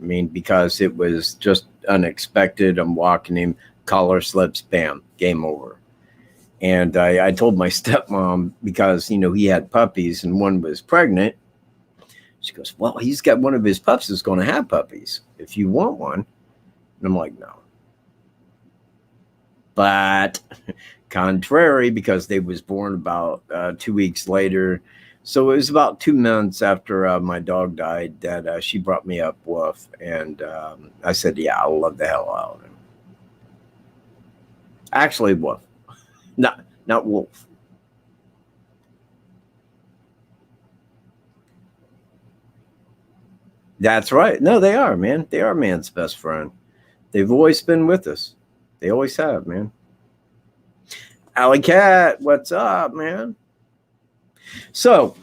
I mean, because it was just unexpected. I'm walking him, collar slips, bam, game over. And I told my stepmom, because, you know, he had puppies and one was pregnant. She goes, well, he's got one of his pups is going to have puppies if you want one. And I'm like, no. But contrary, because they was born about 2 weeks later. So it was about 2 months after my dog died that she brought me up Wolf. And I said, yeah, I love the hell out of him. Actually, Wolf. Not Wolf. That's right. No, they are, man. They are man's best friend. They've always been with us. They always have, man. Alley Cat, what's up, man? So,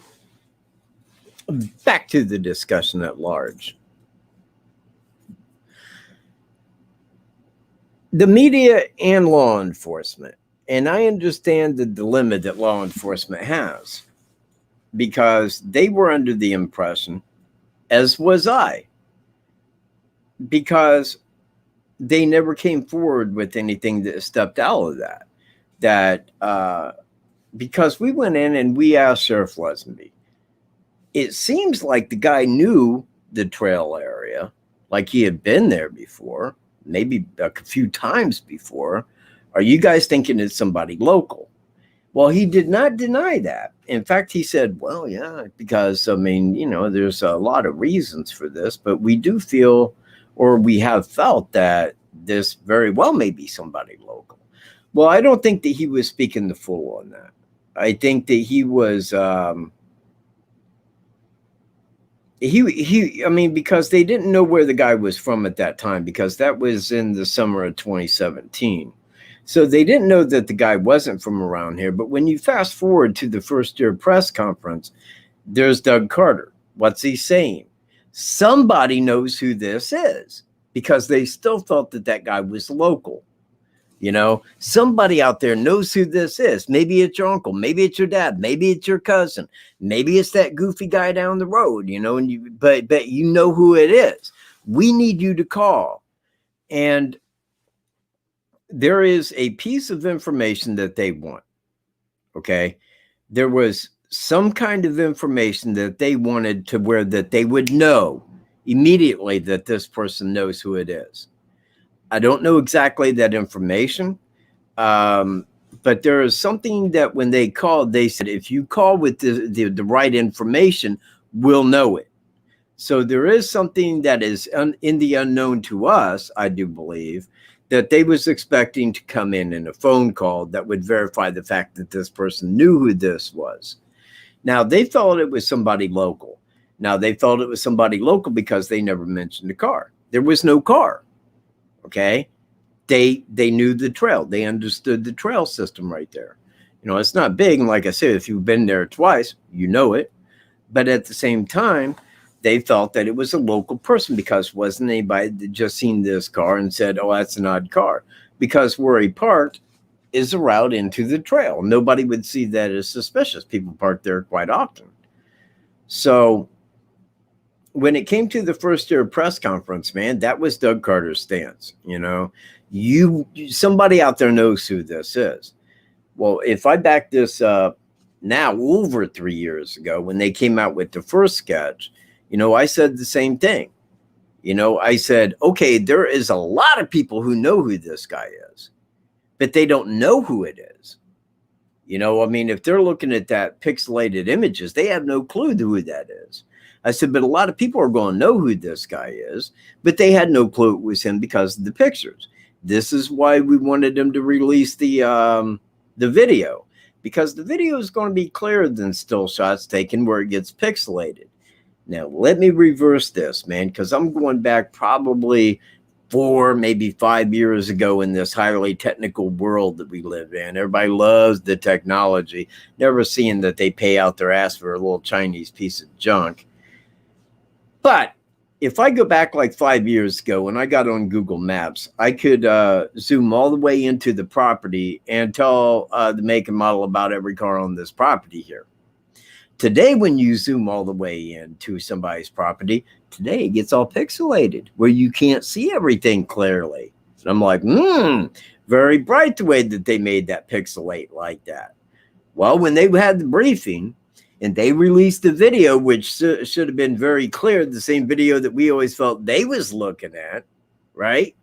back to the discussion at large. The media and law enforcement, and I understand the dilemma that law enforcement has, because they were under the impression, as was I, because they never came forward with anything that stepped out of that. Because we went in and we asked Sheriff Lesenby, it seems like the guy knew the trail area, like he had been there before, maybe a few times before. Are you guys thinking it's somebody local? Well, he did not deny that. In fact, he said, well, yeah, because, I mean, you know, there's a lot of reasons for this, but we do feel, or we have felt, that this very well may be somebody local. Well, I don't think that he was speaking the full on that. I think that he was, I mean, because they didn't know where the guy was from at that time, because that was in the summer of 2017. So they didn't know that the guy wasn't from around here. But when you fast forward to the first year press conference, there's Doug Carter. What's he saying? Somebody knows who this is, because they still thought that that guy was local. You know, somebody out there knows who this is. Maybe it's your uncle, maybe it's your dad, maybe it's your cousin, maybe it's that goofy guy down the road, you know, and but you know who it is. We need you to call. And there is a piece of information that they want. Okay. There was some kind of information that they wanted, to where that they would know immediately that this person knows who it is. I don't know exactly that information, but there is something that when they called, they said, if you call with the right information, we'll know it. So there is something that is in the unknown to us, I do believe, that they was expecting to come in a phone call that would verify the fact that this person knew who this was. Now, they thought it was somebody local. Now, they thought it was somebody local because they never mentioned a car. There was no car. Okay, they knew the trail. They understood the trail system right there. You know, it's not big, and like I said, if you've been there twice, you know it. But at the same time, they felt that it was a local person, because wasn't anybody that just seen this car and said, oh, that's an odd car, because where he parked is a route into the trail. Nobody would see that as suspicious. People park there quite often. So when it came to the first year press conference, man, that was Doug Carter's stance. You know, somebody out there knows who this is. Well, if I back this up now, over 3 years ago, when they came out with the first sketch, you know, I said the same thing. You know, I said, okay, there is a lot of people who know who this guy is, but they don't know who it is. You know, I mean, if they're looking at that pixelated images, they have no clue who that is. I said, but a lot of people are going to know who this guy is, but they had no clue it was him because of the pictures. This is why we wanted him to release the video, because the video is going to be clearer than still shots taken where it gets pixelated. Now, let me reverse this, man, because I'm going back probably 4, maybe 5 years ago in this highly technical world that we live in. Everybody loves the technology, never seeing that they pay out their ass for a little Chinese piece of junk. But if I go back like 5 years ago when I got on Google Maps, I could zoom all the way into the property and tell the make and model about every car on this property here. Today, when you zoom all the way into somebody's property, today it gets all pixelated where you can't see everything clearly. And I'm like, very bright the way that they made that pixelate like that. Well, when they had the briefing and they released the video, which should have been very clear, the same video that we always felt they was looking at, right?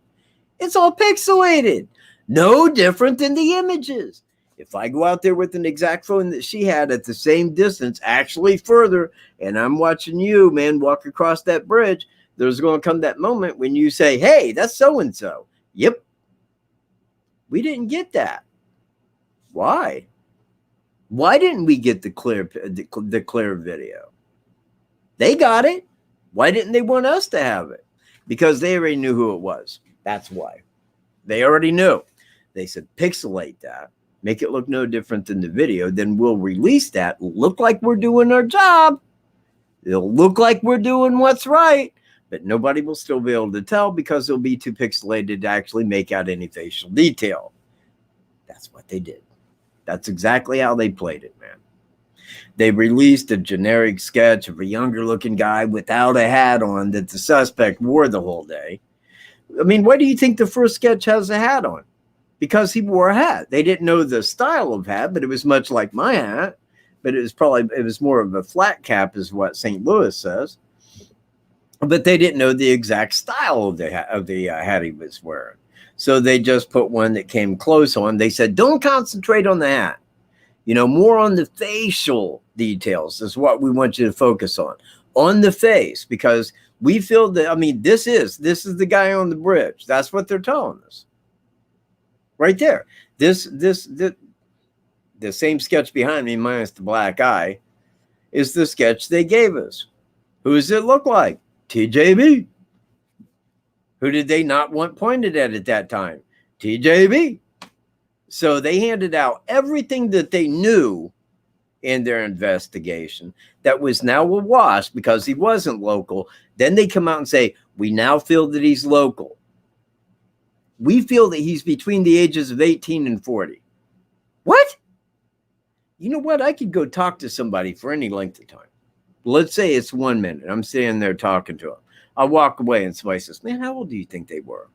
It's all pixelated. No different than the images. If I go out there with an exact phone that she had at the same distance, actually further, and I'm watching you, man, walk across that bridge, there's going to come that moment when you say, hey, that's so-and-so. Yep. We didn't get that. Why? Why didn't we get the clear video? They got it. Why didn't they want us to have it? Because they already knew who it was. That's why. They already knew. They said, pixelate that. Make it look no different than the video. Then we'll release that. Look like we're doing our job. It'll look like we're doing what's right. But nobody will still be able to tell because it'll be too pixelated to actually make out any facial detail. That's what they did. That's exactly how they played it, man. They released a generic sketch of a younger looking guy without a hat on that the suspect wore the whole day. I mean, why do you think the first sketch has a hat on? Because he wore a hat. They didn't know the style of hat, but it was much like my hat. But it was more of a flat cap is what St. Louis says. But they didn't know the exact style of the hat he was wearing. So they just put one that came close on. They said, don't concentrate on the hat. You know, more on the facial details is what we want you to focus on the face, because we feel that, I mean, this is the guy on the bridge. That's what they're telling us. Right there. The same sketch behind me, minus the black eye, is the sketch they gave us. Who does it look like? TJB. Who did they not want pointed at that time? TJB. So they handed out everything that they knew in their investigation that was now a wash because he wasn't local. Then they come out and say, we now feel that he's local. We feel that he's between the ages of 18 and 40. What? You know what? I could go talk to somebody for any length of time. Let's say it's 1 minute. I'm sitting there talking to him. I'll walk away and somebody says, man, how old do you think they were?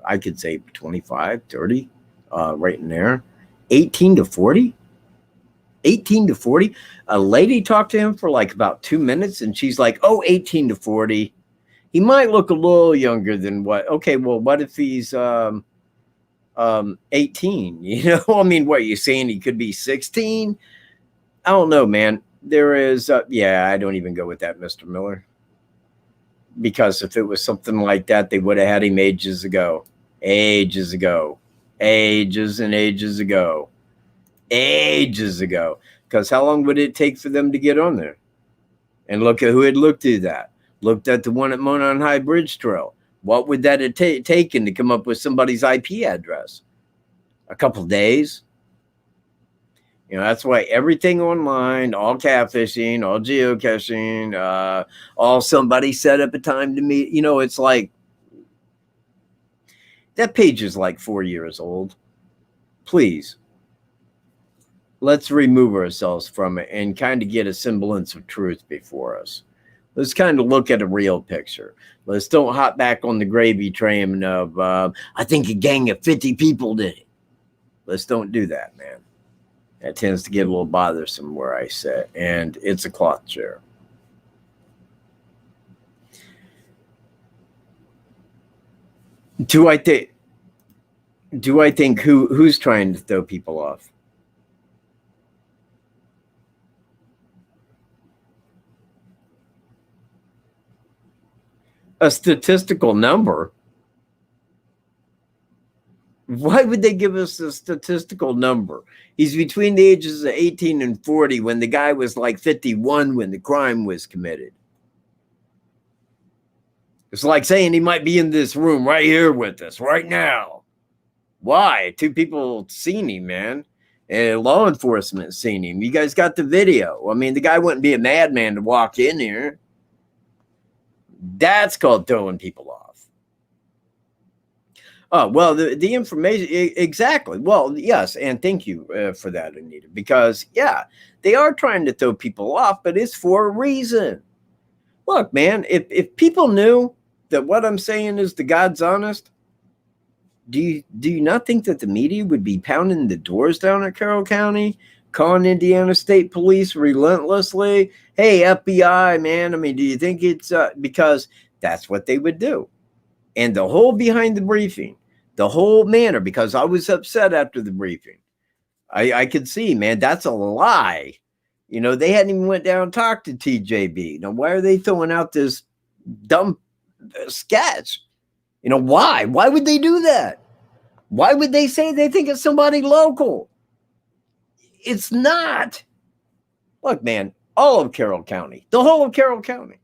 I could say 25, 30, right in there. 18 to 40? 18 to 40? A lady talked to him for like about 2 minutes and she's like, oh, 18 to 40. He might look a little younger than what? Okay, well, what if he's 18? You know, I mean, what, you saying he could be 16? I don't know, man. There is, yeah, I don't even go with that, Mr. Miller. Because if it was something like that, they would have had him ages ago. Ages ago. Ages and ages ago. Ages ago. Because how long would it take for them to get on there? And look at who had looked through that. Looked at the one at Monon High Bridge Trail. What would that have taken to come up with somebody's IP address? A couple days? You know, that's why everything online, all catfishing, all geocaching, all somebody set up a time to meet. You know, it's like, that page is like 4 years old. Please, let's remove ourselves from it and kind of get a semblance of truth before us. Let's kind of look at a real picture. Let's don't hop back on the gravy train of, I think a gang of 50 people did it. Let's don't do that, man. That tends to get a little bothersome where I sit, and it's a cloth chair. Do I think who's trying to throw people off? a statistical number. Why would they give us a statistical number? He's between the ages of 18 and 40 when the guy was like 51 when the crime was committed. It's like saying he might be in this room right here with us right now. Why? 2 people seen him, man. And law enforcement seen him. You guys got the video. I mean, the guy wouldn't be a madman to walk in here. That's called throwing people off. Oh, well, the information, exactly. Well, yes, and thank you for that, Anita, because, yeah, they are trying to throw people off, but it's for a reason. Look, man, if people knew that what I'm saying is the God's honest, do you not think that the media would be pounding the doors down at Carroll County, calling Indiana State Police relentlessly? Hey, FBI, man, I mean, do you think it's because that's what they would do? And the whole behind the briefing, the whole manner, because I was upset after the briefing. I could see, man, that's a lie. You know, they hadn't even went down and talked to TJB. Now, why are they throwing out this dumb sketch? You know, why? Why would they do that? Why would they say they think it's somebody local? It's not. Look, man, all of Carroll County, the whole of Carroll County,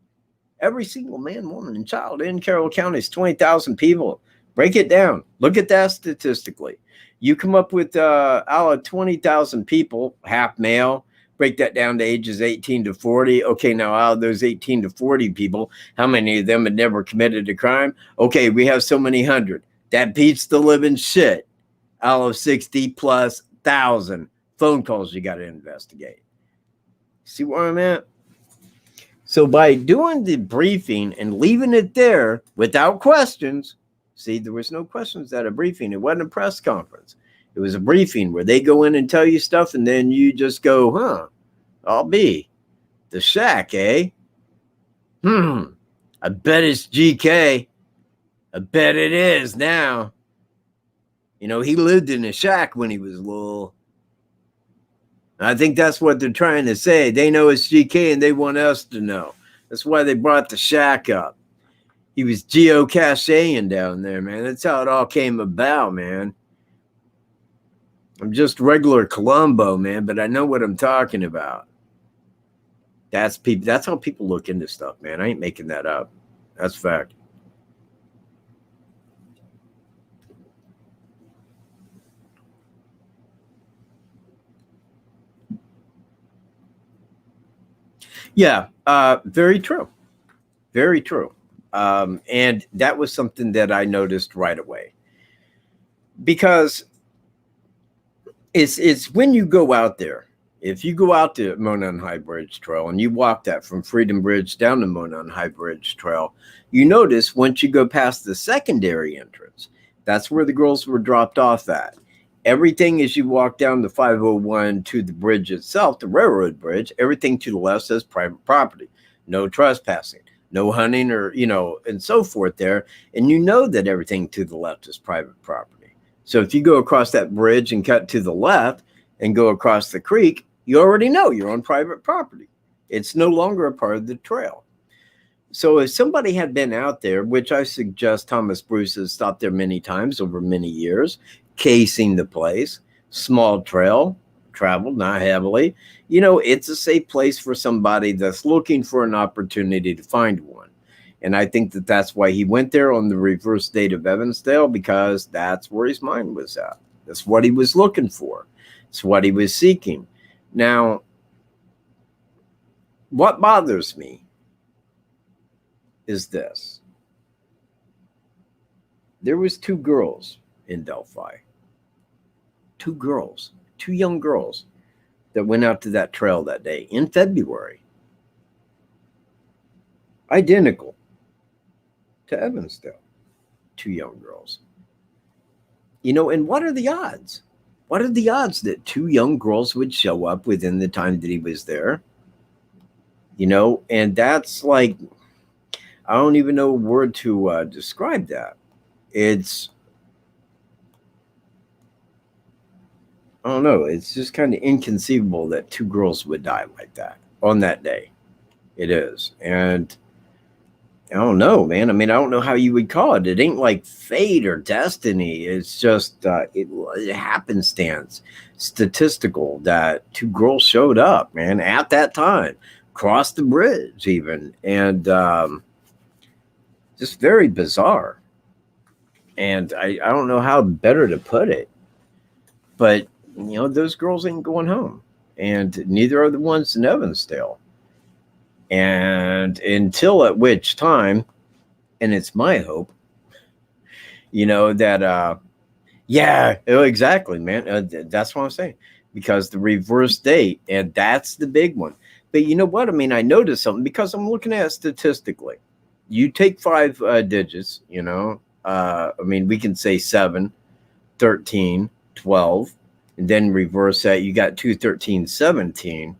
every single man, woman, and child in Carroll County is 20,000 people. Break it down. Look at that statistically. You come up with out of 20,000 people, half male. Break that down to ages 18 to 40. Okay, now out of those 18 to 40 people, how many of them had never committed a crime? Okay, we have so many hundred. That beats the living shit out of 60,000+ phone calls you got to investigate. See where I'm at? So by doing the briefing and leaving it there without questions, see, there was no questions at a briefing. It wasn't a press conference. It was a briefing where they go in and tell you stuff, and then you just go, huh, I'll be. The shack, eh? I bet it's GK. I bet it is now. You know, he lived in a shack when he was little. I think that's what they're trying to say. They know it's GK and they want us to know. That's why they brought the shack up. He was geocaching down there, man. That's how it all came about, man. I'm just regular Columbo, man, but I know what I'm talking about. That's people. That's how people look into stuff, man. I ain't making that up. That's fact. Yeah, very true. Very true. And that was something that I noticed right away. Because it's when you go out there, if you go out to Monon High Bridge Trail and you walk that from Freedom Bridge down to Monon High Bridge Trail, you notice once you go past the secondary entrance, that's where the girls were dropped off at. Everything as you walk down the 501 to the bridge itself, the railroad bridge, everything to the left says private property. No trespassing, no hunting or, you know, and so forth there. And you know that everything to the left is private property. So if you go across that bridge and cut to the left and go across the creek, you already know you're on private property. It's no longer a part of the trail. So if somebody had been out there, which I suggest Thomas Bruce has stopped there many times over many years, casing the place, small trail, traveled not heavily, you know, it's a safe place for somebody that's looking for an opportunity to find one. And I think that that's why he went there on the reverse date of Evansdale, because that's where his mind was at. That's what he was looking for. It's what he was seeking. Now, what bothers me is this. There was 2 girls in Delphi. 2 girls, 2 young girls that went out to that trail that day in February. Identical to Evansdale. 2 young girls. You know, and what are the odds? What are the odds that 2 young girls would show up within the time that he was there? You know, and that's like, I don't even know a word to describe that. It's, I don't know. It's just kind of inconceivable that 2 girls would die like that on that day. It is. And I don't know, man. I mean, I don't know how you would call it. It ain't like fate or destiny. It's just it happenstance, statistical that two girls showed up, man, at that time, crossed the bridge even, and just very bizarre. And I don't know how better to put it, but you know, those girls ain't going home, and neither are the ones in Evansdale. And until at which time, and it's my hope, you know, that yeah, exactly, man. That's what I'm saying, because the reverse date, and that's the big one. But you know what? I mean, I noticed something because I'm looking at it statistically. You take 5 digits, you know, I mean, we can say 7, 13, 12, and then reverse that. You got 2, 13, 17.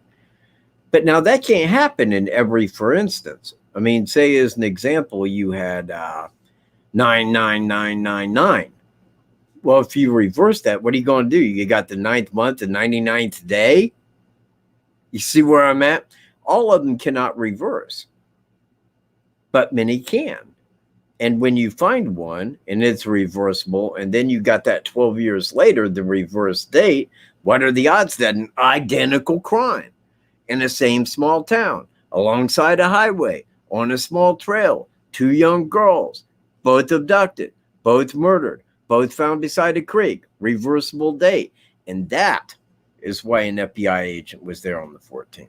But now that can't happen in every, for instance. I mean, say as an example, you had 99999. Well, if you reverse that, what are you going to do? You got the 9th month, the 99th day. You see where I'm at? All of them cannot reverse, but many can. And when you find one and it's reversible, and then you got that 12 years later, the reverse date, what are the odds that an identical crime in the same small town, alongside a highway, on a small trail, 2 young girls, both abducted, both murdered, both found beside a creek, reversible date? And that is why an FBI agent was there on the 14th.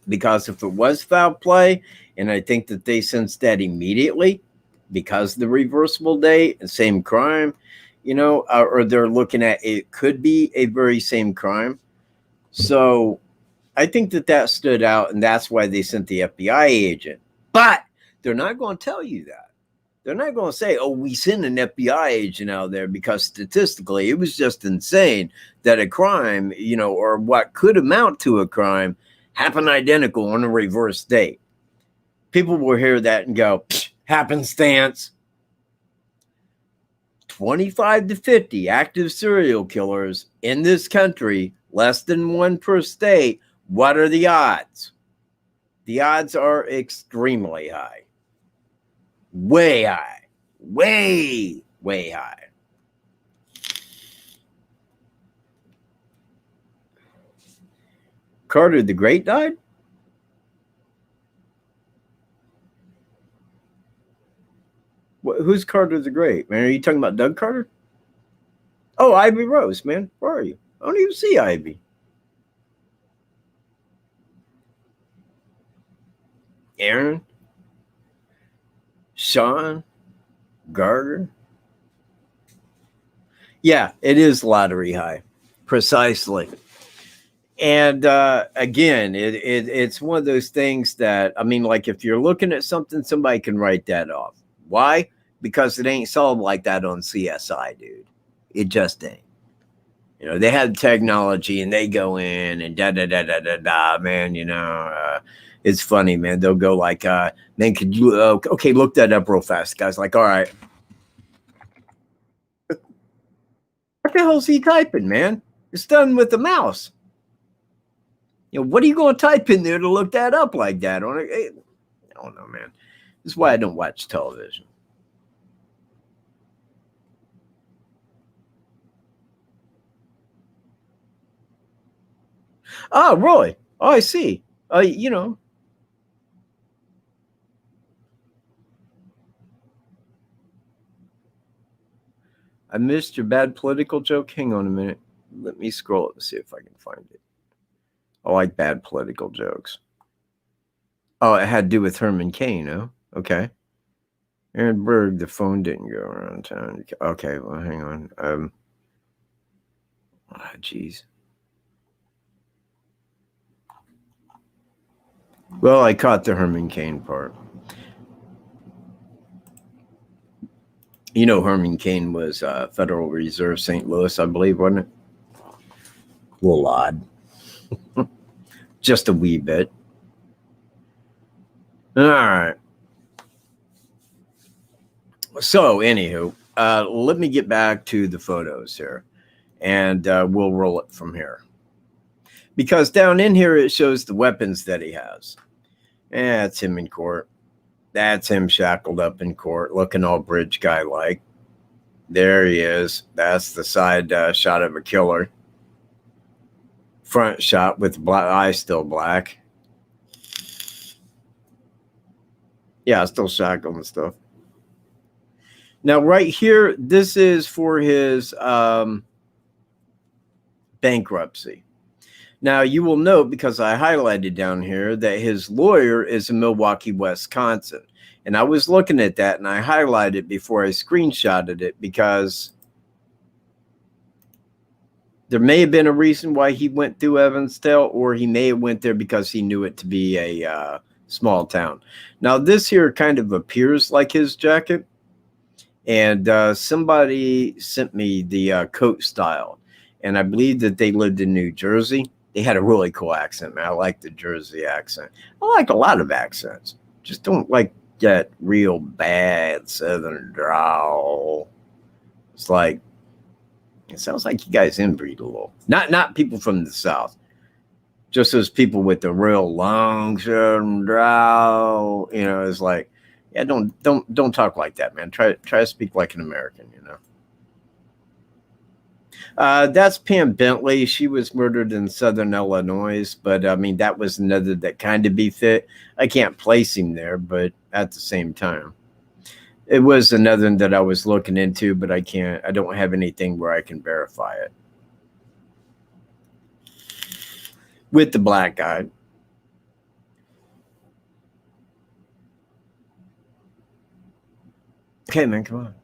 Because if it was foul play, and I think that they sensed that immediately, because the reversible date and same crime, you know, or they're looking at it could be a very same crime. So I think that that stood out, and that's why they sent the FBI agent. But they're not going to tell you that. They're not going to say, oh, we sent an FBI agent out there, because statistically it was just insane that a crime, you know, or what could amount to a crime happened identical on a reverse date. People will hear that and go, happenstance. 25 to 50 active serial killers in this country, less than 1 per state. What are the odds? The odds are extremely high. Way high. Way, way high. Carter the Great died? Who's Carter the Great, man? Are you talking about Doug Carter? Oh, Ivy Rose, man. Where are you? I don't even see Ivy. Aaron? Sean? Gardner? Yeah, it is lottery high. Precisely. And again, it's one of those things that, I mean, like if you're looking at something, somebody can write that off. Why? Because it ain't solved like that on CSI, dude. It just ain't. You know, they had technology and they go in and da, man, you know, it's funny, man. They'll go like, man, could you, okay, look that up real fast. The guy's like, all right. What the hell's he typing, man? It's done with the mouse. You know, what are you going to type in there to look that up like that? I don't know, man. This is why I don't watch television. Oh, really? Oh, I see. You know. I missed your bad political joke. Hang on a minute. Let me scroll it and see if I can find it. I like bad political jokes. Oh, it had to do with Herman Cain, huh? Okay. Aaron Berg, the phone didn't go around town. Okay, well, hang on. Geez. Well, I caught the Herman Cain part. You know, Herman Cain was Federal Reserve St. Louis, I believe, wasn't it? A little odd. Just a wee bit. All right. So, anywho, let me get back to the photos here, and we'll roll it from here. Because down in here, it shows the weapons that he has. Yeah, it's him in court. That's him shackled up in court, looking all bridge guy like. There he is. That's the side shot of a killer. Front shot with the black eye still black. Yeah, still shackled and stuff. Now, right here, this is for his bankruptcy. Now, you will note, because I highlighted down here, that his lawyer is in Milwaukee, Wisconsin. And I was looking at that, and I highlighted before I screenshotted it, because there may have been a reason why he went through Evansdale, or he may have went there because he knew it to be a small town. Now, this here kind of appears like his jacket. And somebody sent me the coat style. And I believe that they lived in New Jersey. They had a really cool accent, man. I like the Jersey accent. I like a lot of accents. Just don't like that real bad Southern drawl. It's like, it sounds like you guys inbreed a little. Not people from the South. Just those people with the real long Southern drawl. You know, it's like, yeah, don't talk like that, man. Try to speak like an American, you know. That's Pam Bentley. She was murdered in Southern Illinois, but I mean, that was another that kind of be fit. I can't place him there, but at the same time, it was another one that I was looking into, but I don't have anything where I can verify it. With the black guy. Okay, man, come on.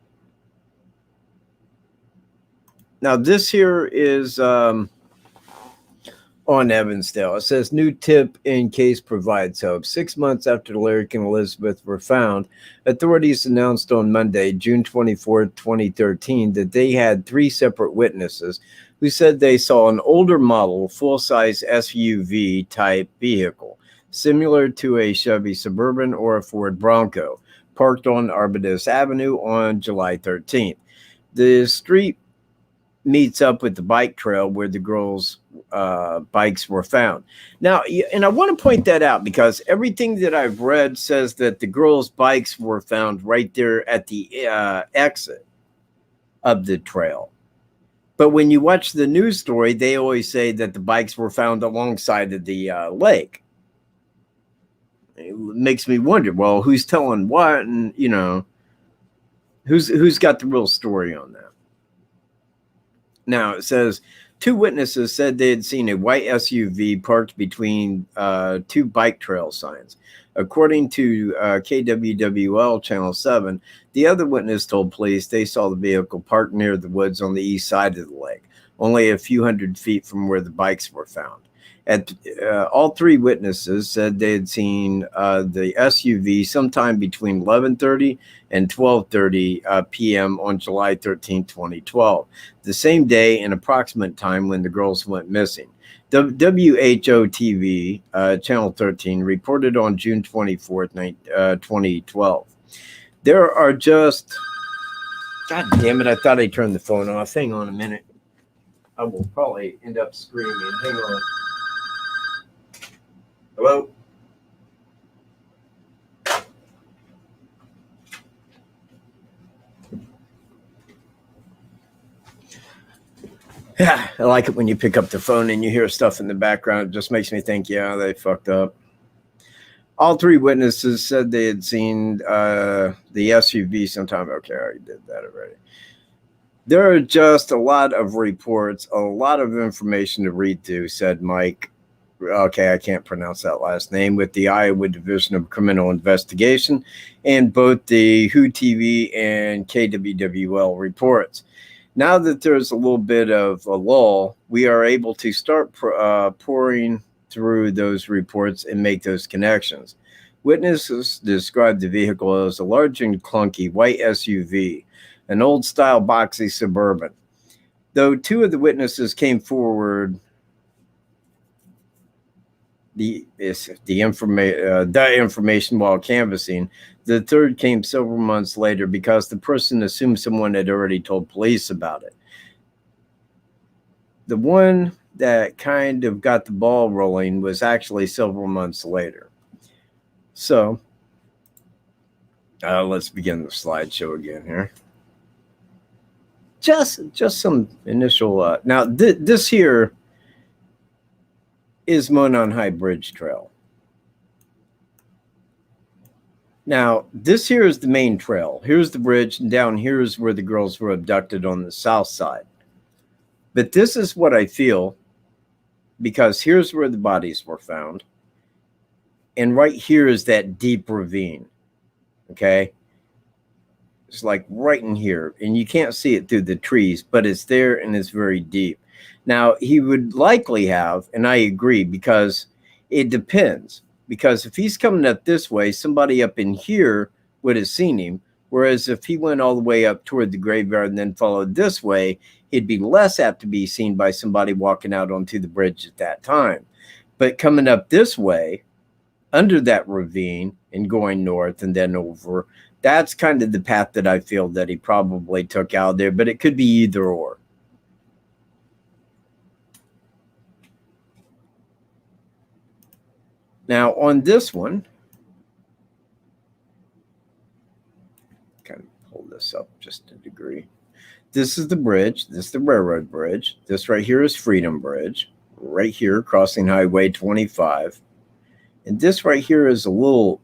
Now, this here is on Evansdale. It says, new tip in case provides hope. 6 months after Larry and Elizabeth were found, authorities announced on Monday, June 24, 2013, that they had 3 separate witnesses who said they saw an older model, full-size SUV type vehicle, similar to a Chevy Suburban or a Ford Bronco, parked on Arbutus Avenue on July 13th. The street meets up with the bike trail where the girls' bikes were found. Now, and I want to point that out because everything that I've read says that the girls' bikes were found right there at the exit of the trail. But when you watch the news story, they always say that the bikes were found alongside of the lake. It makes me wonder, well, who's telling what, and you know, who's got the real story on that? Now it says 2 witnesses said they had seen a white SUV parked between 2 bike trail signs. According to KWWL Channel 7, the other witness told police they saw the vehicle parked near the woods on the east side of the lake, only a few hundred feet from where the bikes were found. All 3 witnesses said they had seen the SUV sometime between 11:30 and 12:30 p.m. on July 13, 2012, the same day and approximate time when the girls went missing. WHO-TV, Channel 13, reported on June 24, 2012. There are just... God damn it, I thought I turned the phone off. Hang on a minute. I will probably end up screaming. Hang on. Hello? Yeah, I like it when you pick up the phone and you hear stuff in the background. It just makes me think, yeah, they fucked up. All 3 witnesses said they had seen the SUV sometime. Okay, I already did that already. There are just a lot of reports, a lot of information to read through, said Mike. Okay, I can't pronounce that last name, with the Iowa Division of Criminal Investigation, and both the WHO TV and KWWL reports. Now that there's a little bit of a lull, we are able to start pouring through those reports and make those connections. Witnesses described the vehicle as a large and clunky white SUV, an old-style boxy Suburban. Though 2 of the witnesses came forward the information while canvassing, the 3rd came several months later because the person assumed someone had already told police about it. The one that kind of got the ball rolling was actually several months later. So Let's begin the slideshow again here. Just some initial. Now, this here is Monon High Bridge Trail. Now, this here is the main trail. Here's the bridge, and down here is where the girls were abducted on the south side. But this is what I feel, because here's where the bodies were found. And right here is that deep ravine, okay? It's like right in here, and you can't see it through the trees, but it's there and it's very deep. Now, he would likely have, and I agree, because it depends. Because if he's coming up this way, somebody up in here would have seen him. Whereas if he went all the way up toward the graveyard and then followed this way, he'd be less apt to be seen by somebody walking out onto the bridge at that time. But coming up this way, under that ravine and going north and then over, that's kind of the path that I feel that he probably took out there. But it could be either or. Now, on this one, kind of pull this up just a degree. This is the bridge. This is the railroad bridge. This right here is Freedom Bridge, right here, crossing Highway 25. And this right here is a little,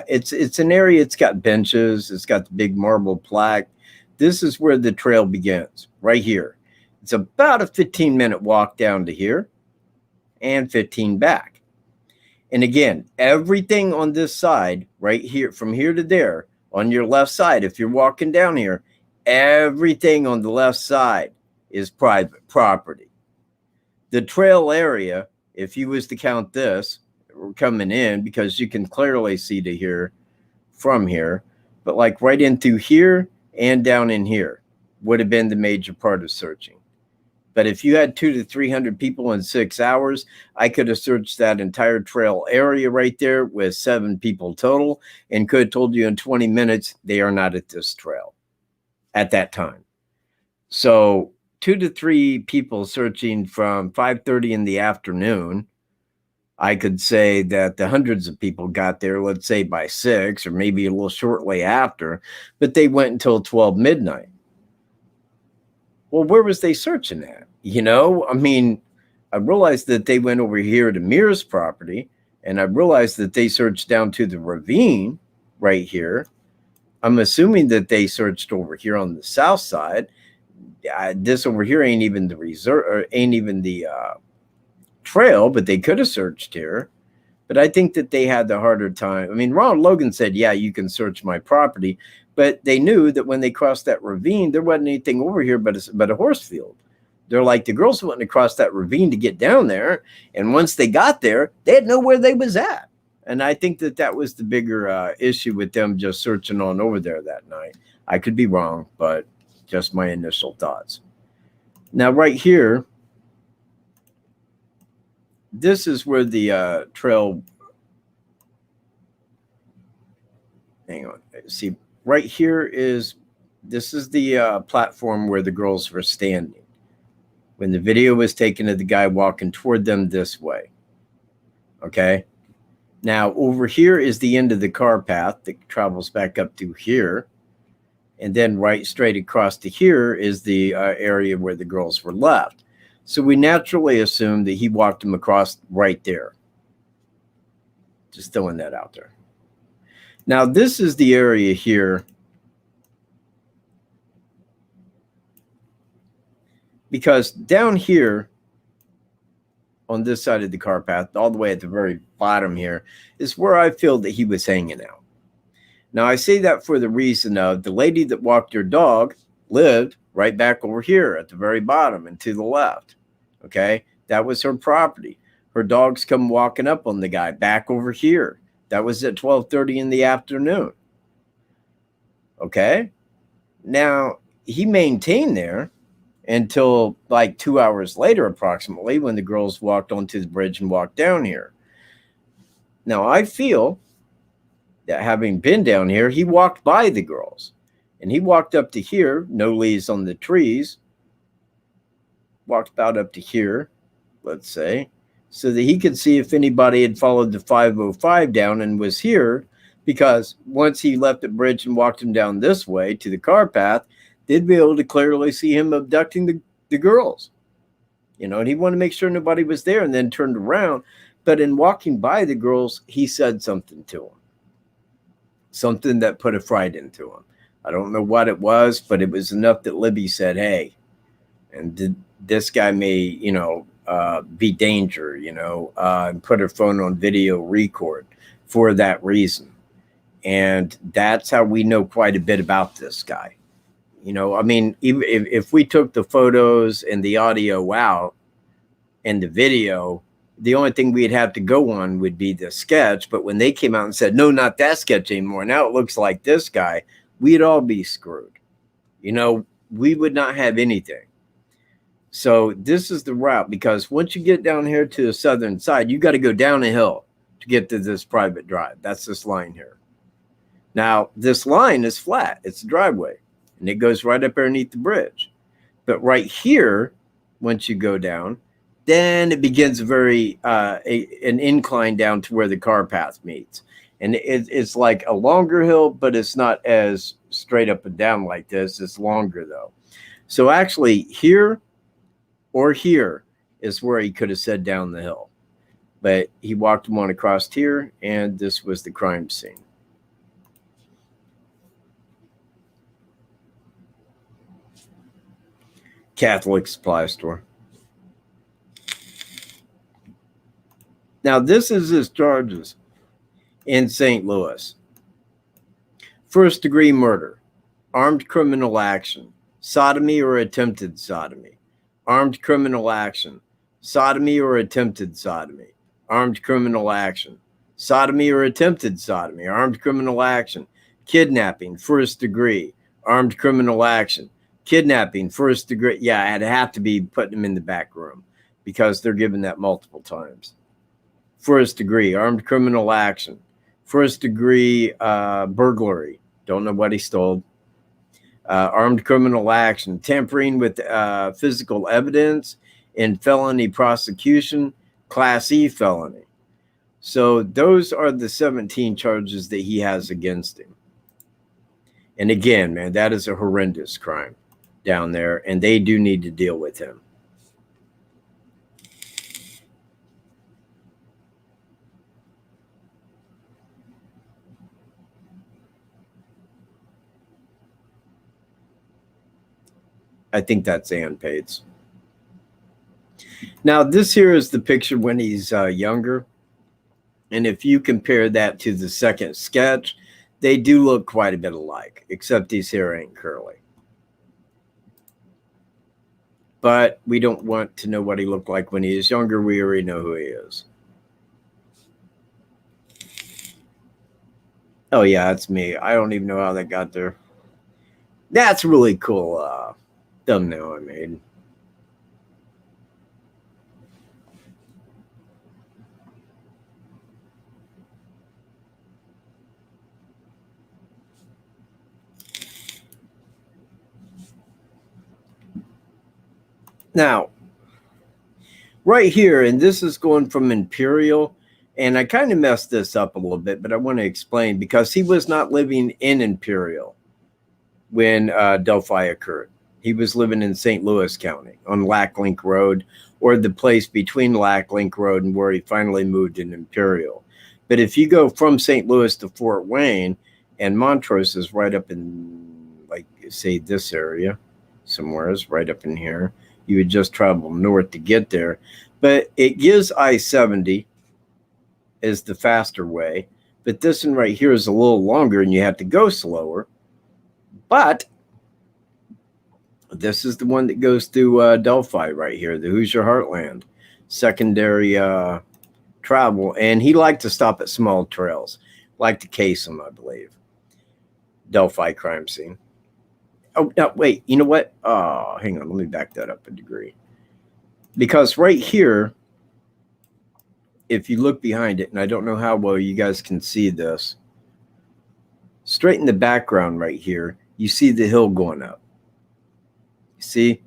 it's an area, it's got benches, it's got the big marble plaque. This is where the trail begins, right here. It's about a 15-minute walk down to here and 15 back. And again, everything on this side, right here, from here to there, on your left side, if you're walking down here, everything on the left side is private property. The trail area, if you was to count this, we're coming in, because you can clearly see to here from here, but like right in through here and down in here would have been the major part of searching. But if you had 200 to 300 people in 6 hours, I could have searched that entire trail area right there with 7 people total, and could have told you in 20 minutes they are not at this trail at that time. So 2 to 3 people searching from 5:30 in the afternoon, I could say that the hundreds of people got there, let's say by 6 or maybe a little shortly after, but they went until 12 midnight. Well, where was they searching at? You know, I mean, I realized that they went over here to Mears property, and I realized that they searched down to the ravine right here. I'm assuming that they searched over here on the south side. This over here ain't even the reserve, or ain't even the trail, but they could have searched here. But I think that they had the harder time. I mean, Ronald Logan said, yeah, you can search my property. But they knew that when they crossed that ravine, there wasn't anything over here but a horse field. They're like, the girls went across that ravine to get down there. And once they got there, they had know where they was at. And I think that that was the bigger issue with them just searching on over there that night. I could be wrong, but just my initial thoughts. Now, right here, this is where the trail, hang on, see, right here is, this is the platform where the girls were standing when the video was taken of the guy walking toward them this way. Okay. Now over here is the end of the car path that travels back up to here. And then right straight across to here is the area where the girls were left. So we naturally assume that he walked them across right there. Just throwing that out there. Now this is the area here, because down here on this side of the car path, all the way at the very bottom here, is where I feel that he was hanging out. Now I say that for the reason of the lady that walked her dog lived right back over here at the very bottom and to the left. Okay, that was her property. Her dogs come walking up on the guy back over here. That was at 12:30 in the afternoon. Okay, now he maintained there until like 2 hours later, approximately, when the girls walked onto the bridge and walked down here. Now, I feel that having been down here, he walked by the girls, and he walked up to here, no leaves on the trees, walked about up to here, let's say, so that he could see if anybody had followed the 505 down and was here, because once he left the bridge and walked him down this way to the car path, they'd be able to clearly see him abducting the girls. You know, and he wanted to make sure nobody was there, and then turned around. But in walking by the girls, he said something to them, something that put a fright into him. I don't know what it was, but it was enough that Libby said, hey, and this guy may, you know, be danger, you know, and put her phone on video record for that reason. And that's how we know quite a bit about this guy. You know, I mean, even if we took the photos and the audio out and the video, the only thing we'd have to go on would be the sketch. But when they came out and said, no, not that sketch anymore, now it looks like this guy, we'd all be screwed. You know, we would not have anything. So this is the route, because once you get down here to the southern side, you got to go down a hill to get to this private drive. That's this line here. Now, this line is flat. It's a driveway, and it goes right up underneath the bridge. But right here, once you go down, then it begins an incline down to where the car path meets. And it's like a longer hill, but it's not as straight up and down like this. It's longer, though. So actually, here or here is where he could have said down the hill. But he walked them on across here, and this was the crime scene. Catholic supply store. Now, this is his charges in St. Louis. First-degree murder, armed criminal action, sodomy or attempted sodomy, armed criminal action, sodomy or attempted sodomy, armed criminal action, sodomy or attempted sodomy, armed criminal action, kidnapping, first degree, armed criminal action, kidnapping, first degree. Yeah, I'd have to be putting them in the back room because they're given that multiple times. First degree, armed criminal action, first degree burglary. Don't know what he stole. Armed criminal action, tampering with physical evidence in felony prosecution, Class E felony. So those are the 17 charges that he has against him. And again, man, that is a horrendous crime down there, and they do need to deal with him. I think that's Ann Pates. Now, this here is the picture when he's younger. And if you compare that to the second sketch, they do look quite a bit alike, except his hair ain't curly. But we don't want to know what he looked like when he was younger. We already know who he is. Oh, yeah, that's me. I don't even know how that got there. That's really cool thumbnail I made. Now, right here, and this is going from Imperial, and I kind of messed this up a little bit, but I want to explain, because he was not living in Imperial when Delphi occurred. He was living in St. Louis County on Lac Link Road, or the place between Lac Link Road and where he finally moved in Imperial. But if you go from St. Louis to Fort Wayne, and Montrose is right up in, like, say, this area, somewhere is right up in here, you would just travel north to get there. But it gives I-70 as the faster way. But this one right here is a little longer, and you have to go slower. But this is the one that goes through Delphi right here, the Hoosier Heartland, secondary travel. And he liked to stop at small trails, like to case them, I believe. Delphi crime scene. Oh, no, wait, you know what? Oh, hang on, let me back that up a degree. Because right here, if you look behind it, and I don't know how well you guys can see this, straight in the background right here, you see the hill going up. See?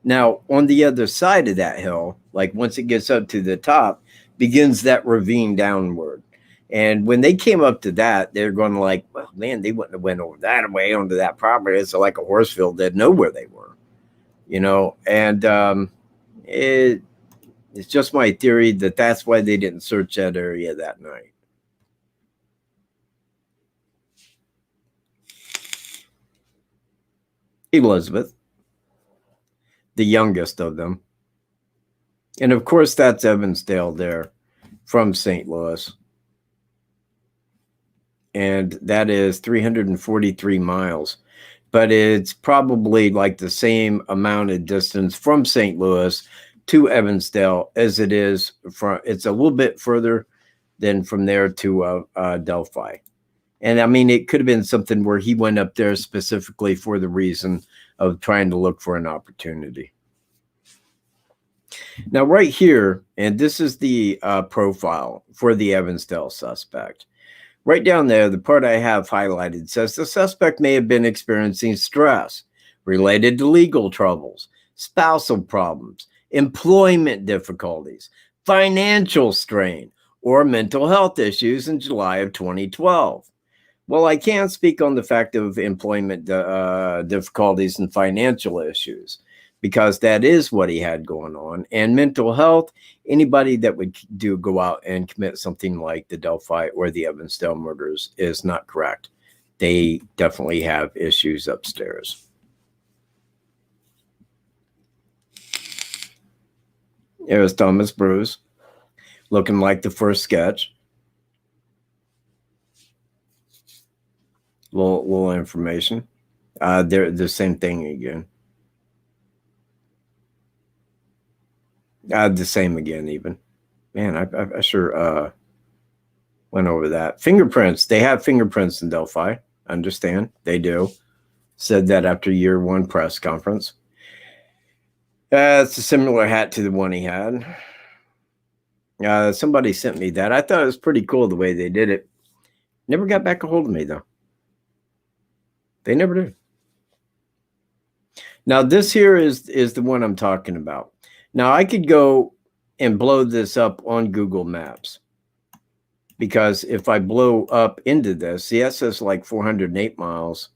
Now, on the other side of that hill, like once it gets up to the top, begins that ravine downward. And when they came up to that, they're going like, well, man, they wouldn't have went over that way onto that property. It's like a horse field. They'd know where they were, you know. And it's just my theory that that's why they didn't search that area that night. Elizabeth, the youngest of them. And of course, that's Evansdale there from St. Louis. And that is 343 miles. But it's probably like the same amount of distance from St. Louis to Evansdale as it is from, it's a little bit further than from there to Delphi. And I mean, it could have been something where he went up there specifically for the reason of trying to look for an opportunity. Now, right here, and this is the profile for the Evansdale suspect. Right down there, the part I have highlighted says the suspect may have been experiencing stress related to legal troubles, spousal problems, employment difficulties, financial strain, or mental health issues in July of 2012. Well, I can't speak on the fact of employment difficulties and financial issues, because that is what he had going on. And mental health, anybody that would go out and commit something like the Delphi or the Evansdale murders is not correct. They definitely have issues upstairs. There's Thomas Bruce, looking like the first sketch. Little information. They're the same thing again. The same again, even. Man, I sure went over that. Fingerprints. They have fingerprints in Delphi. Understand? They do. Said that after year one press conference. It's a similar hat to the one he had. Somebody sent me that. I thought it was pretty cool the way they did it. Never got back a hold of me, though. They never do. Now, this here is the one I'm talking about. Now, I could go and blow this up on Google Maps, because if I blow up into this, see, that says like 408 miles,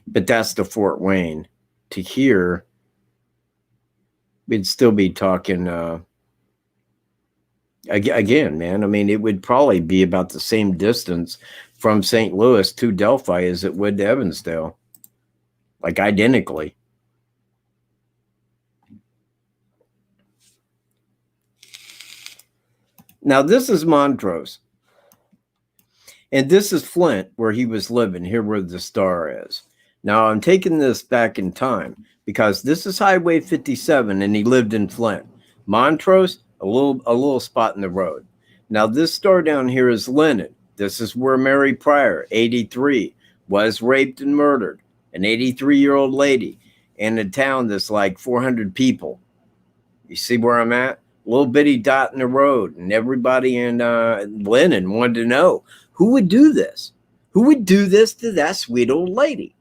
but that's to Fort Wayne. To here, we'd still be talking, again, man, I mean, it would probably be about the same distance from St. Louis to Delphi as it would to Evansdale, like identically. Now, this is Montrose. And this is Flint, where he was living, here where the star is. Now, I'm taking this back in time because this is Highway 57, and he lived in Flint. Montrose, a little spot in the road. Now, this star down here is Lennon. This is where Mary Pryor, 83, was raped and murdered. An 83-year-old lady in a town that's like 400 people. You see where I'm at? Little bitty dot in the road, and everybody in Lennon wanted to know who would do this. Who would do this to that sweet old lady?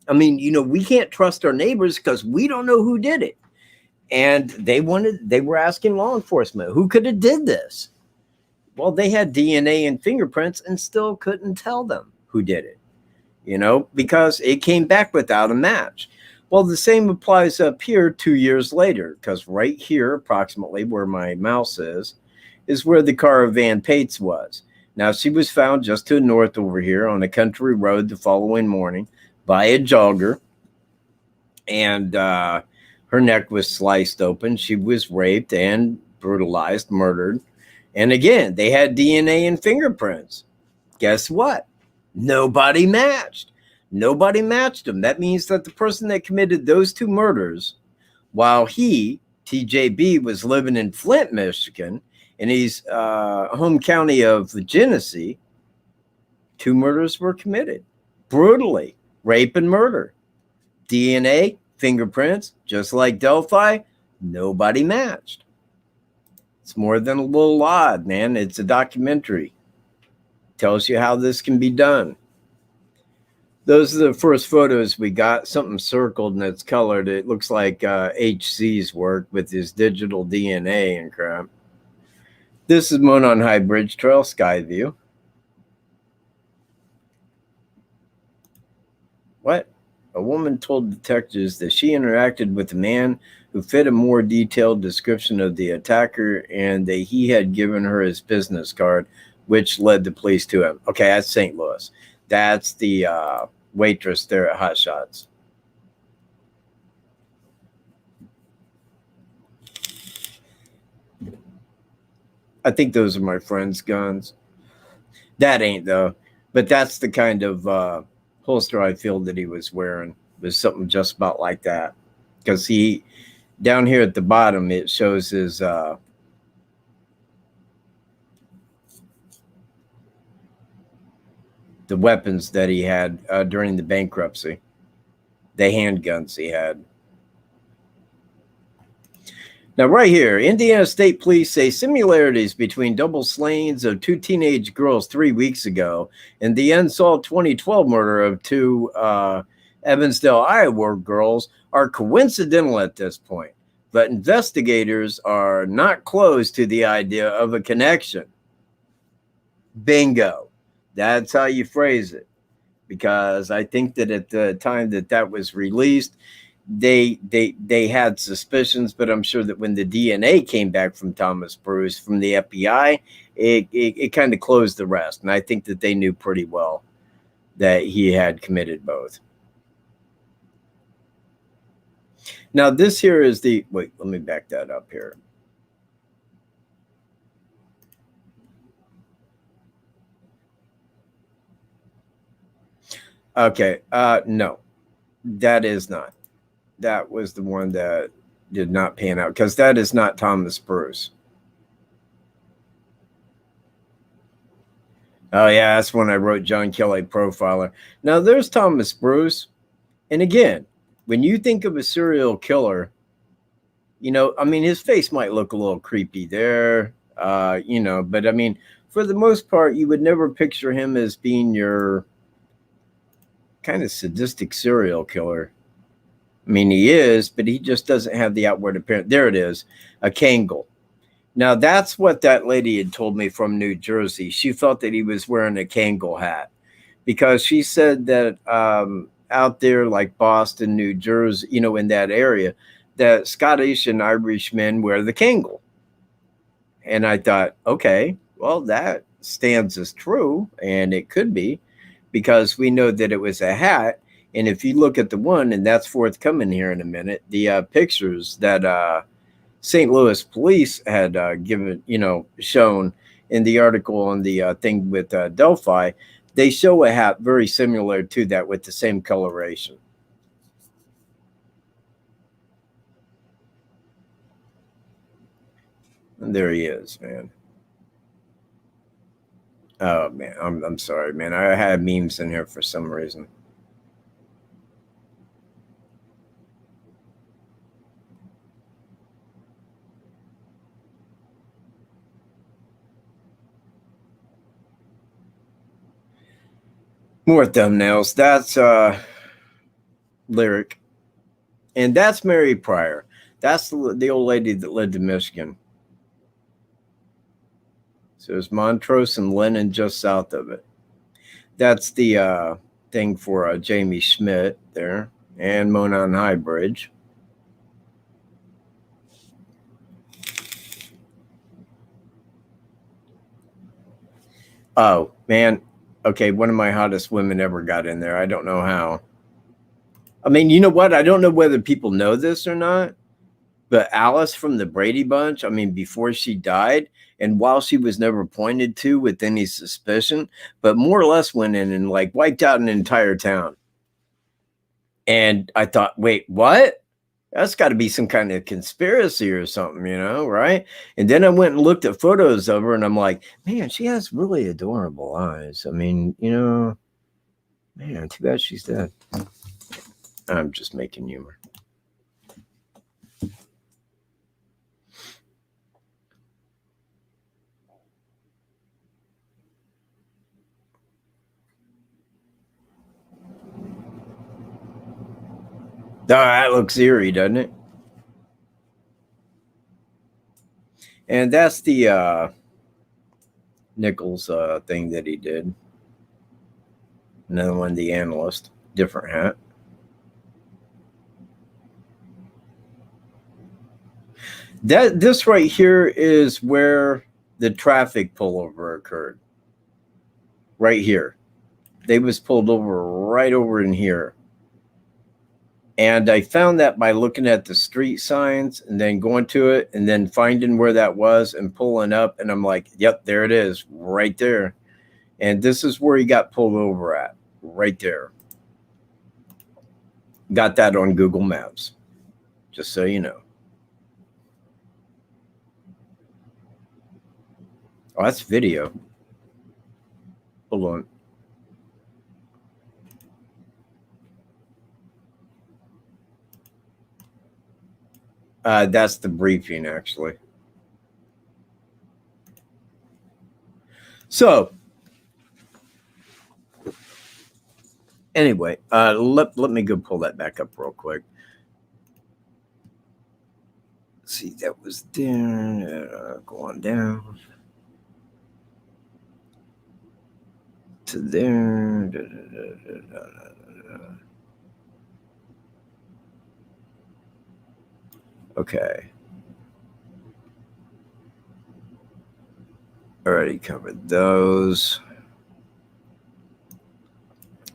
I mean, you know, we can't trust our neighbors because we don't know who did it. And they were asking law enforcement who could have did this. Well, they had DNA and fingerprints and still couldn't tell them who did it, you know, because it came back without a match. Well, the same applies up here 2 years later, because right here, approximately where my mouse is where the car of Van Pates was. Now, she was found just to the north over here on a country road the following morning by a jogger, and her neck was sliced open. She was raped and brutalized, murdered. And again, they had DNA and fingerprints. Guess what? Nobody matched. Nobody matched them. That means that the person that committed those two murders, while he, TJB, was living in Flint, Michigan, in his home county of Genesee, two murders were committed. Brutally. Rape and murder. DNA, fingerprints, just like Delphi, nobody matched. It's more than a little odd, man. It's a documentary. Tells you how this can be done. Those are the first photos we got. Something circled and it's colored. It looks like HC's work with his digital DNA and crap. This is Monon High Bridge Trail Sky View. What? A woman told detectives that she interacted with a man who fit a more detailed description of the attacker and that he had given her his business card, which led the police to him. Okay, that's St. Louis. That's the waitress there at Hot Shots. I think those are my friend's guns. That ain't, though. But that's the kind of holster I feel that he was wearing. Was something just about like that. Because he, down here at the bottom, it shows his the weapons that he had during the bankruptcy. The handguns he had. Now, right here, Indiana State Police say similarities between double slayings of 2 teenage girls 3 weeks ago and the unsolved 2012 murder of 2 Evansdale, Iowa girls are coincidental at this point. But investigators are not close to the idea of a connection. Bingo. That's how you phrase it. Because I think that at the time that that was released, they had suspicions, but I'm sure that when the DNA came back from Thomas Bruce from the FBI, it kind of closed the rest. And I think that they knew pretty well that he had committed both. Now, this here is the, wait, let me back that up here. Okay, no, that is not. That was the one that did not pan out because that is not Thomas Bruce. Oh, yeah, that's when I wrote John Kelly Profiler. Now, there's Thomas Bruce. And again, when you think of a serial killer, you know, I mean, his face might look a little creepy there, you know, but I mean, for the most part, you would never picture him as being your kind of sadistic serial killer. I mean, he is, but he just doesn't have the outward appearance. There it is, a Kangol. Now, that's what that lady had told me from New Jersey. She thought that he was wearing a Kangol hat because she said that out there like Boston, New Jersey, you know, in that area, that Scottish and Irish men wear the Kangol. And I thought, okay, well, that stands as true, and it could be because we know that it was a hat. And if you look at the one, and that's forthcoming here in a minute, the pictures that St. Louis police had given, you know, shown in the article on the thing with Delphi, they show a hat very similar to that with the same coloration. And there he is, man. Oh, man, I'm sorry, man. I had memes in here for some reason. More thumbnails. That's Lyric. And that's Mary Pryor. That's the old lady that lived in Michigan. So there's Montrose and Lennon just south of it. That's the thing for Jamie Schmidt there and Monon High Bridge. Oh, man. Okay, one of my hottest women ever got in there. I don't know how. I mean, you know what? I don't know whether people know this or not, but Alice from the Brady Bunch, I mean, before she died, and while she was never pointed to with any suspicion, but more or less went in and like wiped out an entire town. And I thought, wait, what? That's got to be some kind of conspiracy or something, you know, right? And then I went and looked at photos of her, and I'm like, man, she has really adorable eyes. I mean, you know, man, too bad she's dead. I'm just making humor. Oh, that looks eerie, doesn't it? And that's the Nichols thing that he did. Another one, the analyst, different hat. This right here is where the traffic pullover occurred. Right here. They was pulled over right over in here. And I found that by looking at the street signs and then going to it and then finding where that was and pulling up. And I'm like, yep, there it is right there. And this is where he got pulled over at, right there. Got that on Google Maps, just so you know. Oh, that's video. Hold on. That's the briefing, actually. So, anyway, let me go pull that back up real quick. Let's see, that was there. Go on down to there. Okay. Already covered those.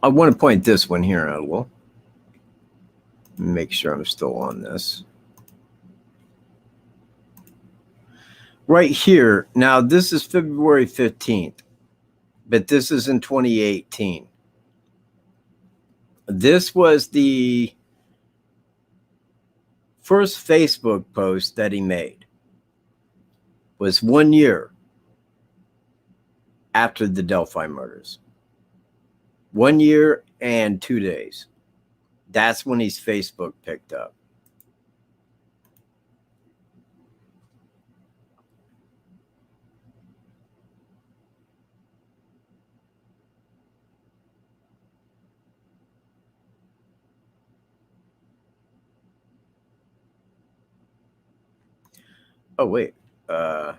I want to point this one here out a little. Make sure I'm still on this. Right here. Now, this is February 15th, but this is in 2018. This was the first Facebook post that he made. Was 1 year after the Delphi murders. 1 year and 2 days. That's when his Facebook picked up. Oh, wait. Oh,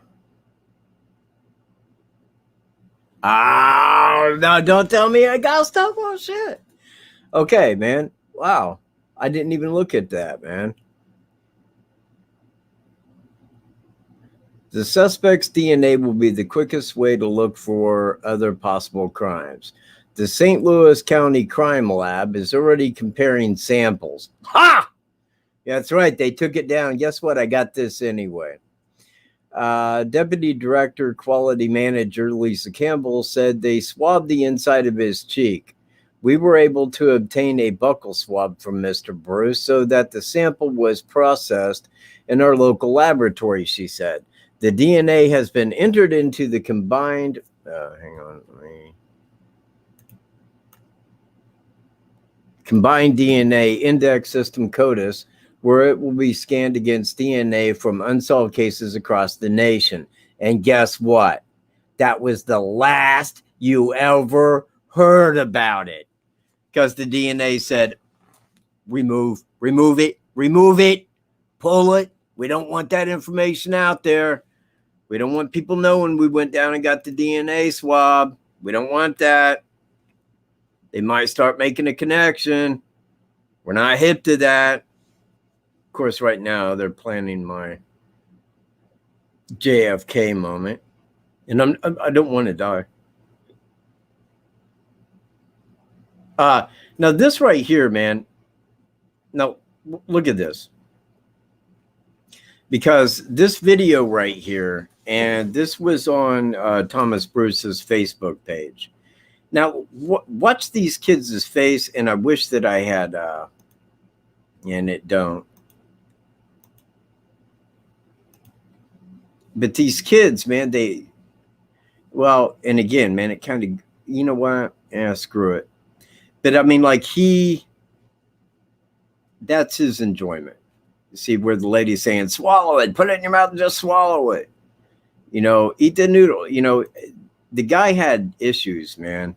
no, don't tell me I got stuff on shit. Okay, man. Wow. I didn't even look at that, man. The suspect's DNA will be the quickest way to look for other possible crimes. The St. Louis County Crime Lab is already comparing samples. Ha! That's right. They took it down. Guess what? I got this anyway. Deputy Director Quality Manager Lisa Campbell said they swabbed the inside of his cheek. We were able to obtain a buccal swab from Mr. Bruce so that the sample was processed in our local laboratory, she said. The DNA has been entered into the combined, combined DNA index system CODIS, where it will be scanned against DNA from unsolved cases across the nation. And guess what? That was the last you ever heard about it. Because the DNA said, remove it, pull it. We don't want that information out there. We don't want people knowing we went down and got the DNA swab. We don't want that. They might start making a connection. We're not hip to that. Of course, right now they're planning my JFK moment, and I don't want to die. Now this right here, man. Now look at this, because this video right here, and this was on Thomas Bruce's Facebook page. Now watch these kids' face, and I wish that I had, and it don't. But these kids, man, and again, man, it kind of, you know what? Yeah, screw it. But I mean, like that's his enjoyment. You see where the lady's saying, swallow it, put it in your mouth and just swallow it. You know, eat the noodle. You know, the guy had issues, man.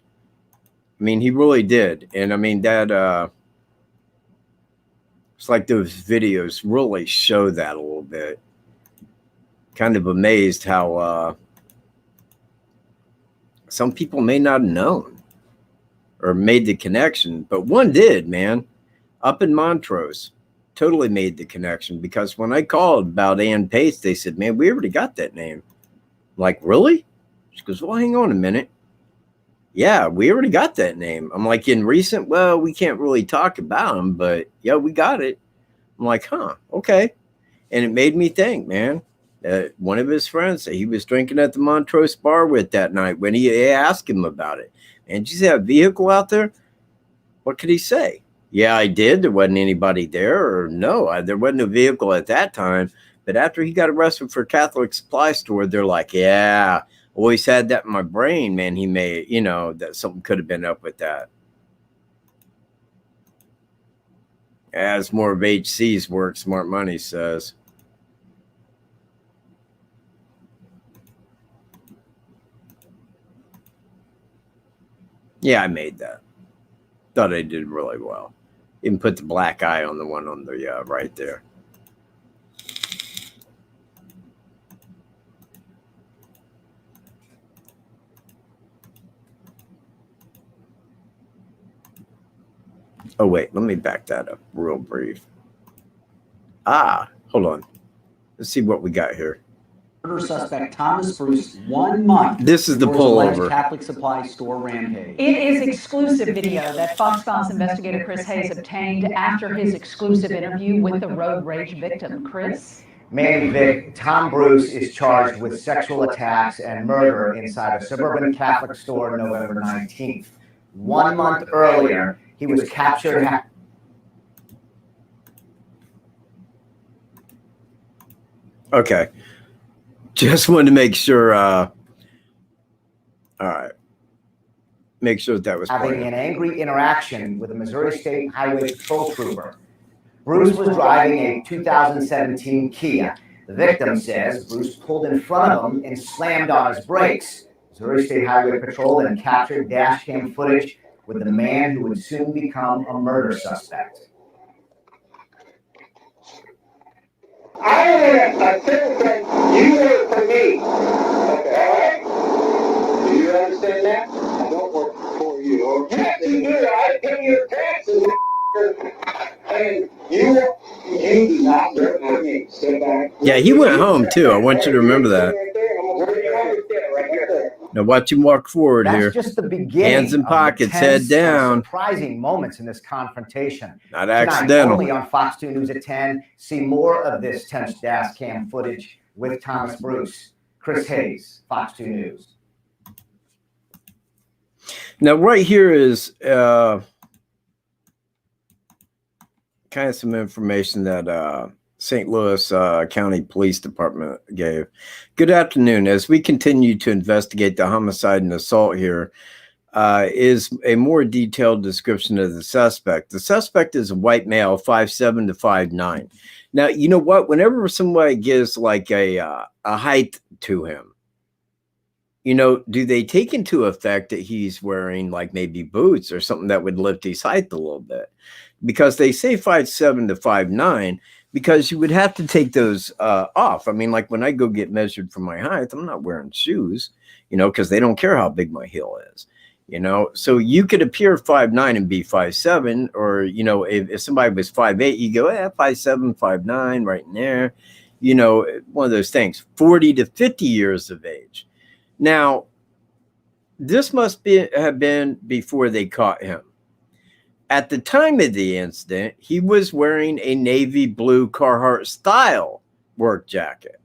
I mean, he really did. And I mean, that, it's like those videos really show that a little bit. Kind of amazed how some people may not have known or made the connection, but one did, man, up in Montrose. Totally made the connection, because when I called about Ann Pace, they said, man, we already got that name. I'm like, really? She goes, well, hang on a minute. Yeah, we already got that name. I'm like, in recent? Well, we can't really talk about him, but yeah, we got it. I'm like, huh, okay. And it made me think, man, one of his friends that he was drinking at the Montrose bar with that night, when he asked him about it, and did you see that vehicle out there? What could he say? Yeah, I did. There wasn't anybody there, or no, there wasn't a vehicle at that time. But after he got arrested for Catholic supply store, they're like, yeah, always had that in my brain, man. He may, you know, that something could have been up with that. As more of HC's work, Smart Money says. Yeah, I made that. Thought I did really well. Even put the black eye on the one on the right there. Oh, wait, let me back that up real brief. Hold on. Let's see what we got here. Murder suspect Thomas Bruce 1 month. This is the pullover. Catholic supply store rampage. It is exclusive video that Fox Files investigator Chris Hayes obtained after his exclusive interview with the road rage victim. Chris? Manny Vic, Tom Bruce is charged with sexual attacks and murder inside a suburban Catholic store November 19th. 1 month earlier, he was captured. Okay. Just wanted to make sure. All right. Make sure that was having an angry interaction with a Missouri State Highway Patrol trooper. Bruce was driving a 2017 Kia. The victim says Bruce pulled in front of him and slammed on his brakes. Missouri State Highway Patrol then captured dash cam footage with the man who would soon become a murder suspect. I am a citizen. You work for me. Okay, all right? Do you understand that? I don't work for you. Okay? Yes, you do. I pay your taxes. And you do not work for me. Sit back. Yeah, he went home too. I want you to remember that. Now watch him walk forward That's here. just the beginning. Hands in pockets, head down. Surprising moments in this confrontation. Not Tonight, accidental. only on Fox 2 News at 10. See more of this tense dash cam footage with Thomas Bruce. Chris Hayes, Fox 2 News. Now right here is kind of some information that St. Louis County Police Department gave. Good afternoon. As we continue to investigate the homicide and assault here, is a more detailed description of the suspect. The suspect is a white male, 5'7" to 5'9". Now, you know what? Whenever somebody gives like a height to him, you know, do they take into effect that he's wearing like maybe boots or something that would lift his height a little bit? Because they say 5'7" to 5'9", because you would have to take those off. I mean, like when I go get measured for my height, I'm not wearing shoes, you know, because they don't care how big my heel is, you know. So you could appear 5'9" and be 5'7", or, you know, if somebody was 5'8", you go, 5'7", 5'9", right in there, you know, one of those things. 40 to 50 years of age. Now, this must have been before they caught him. At the time of the incident, he was wearing a navy blue Carhartt style work jacket.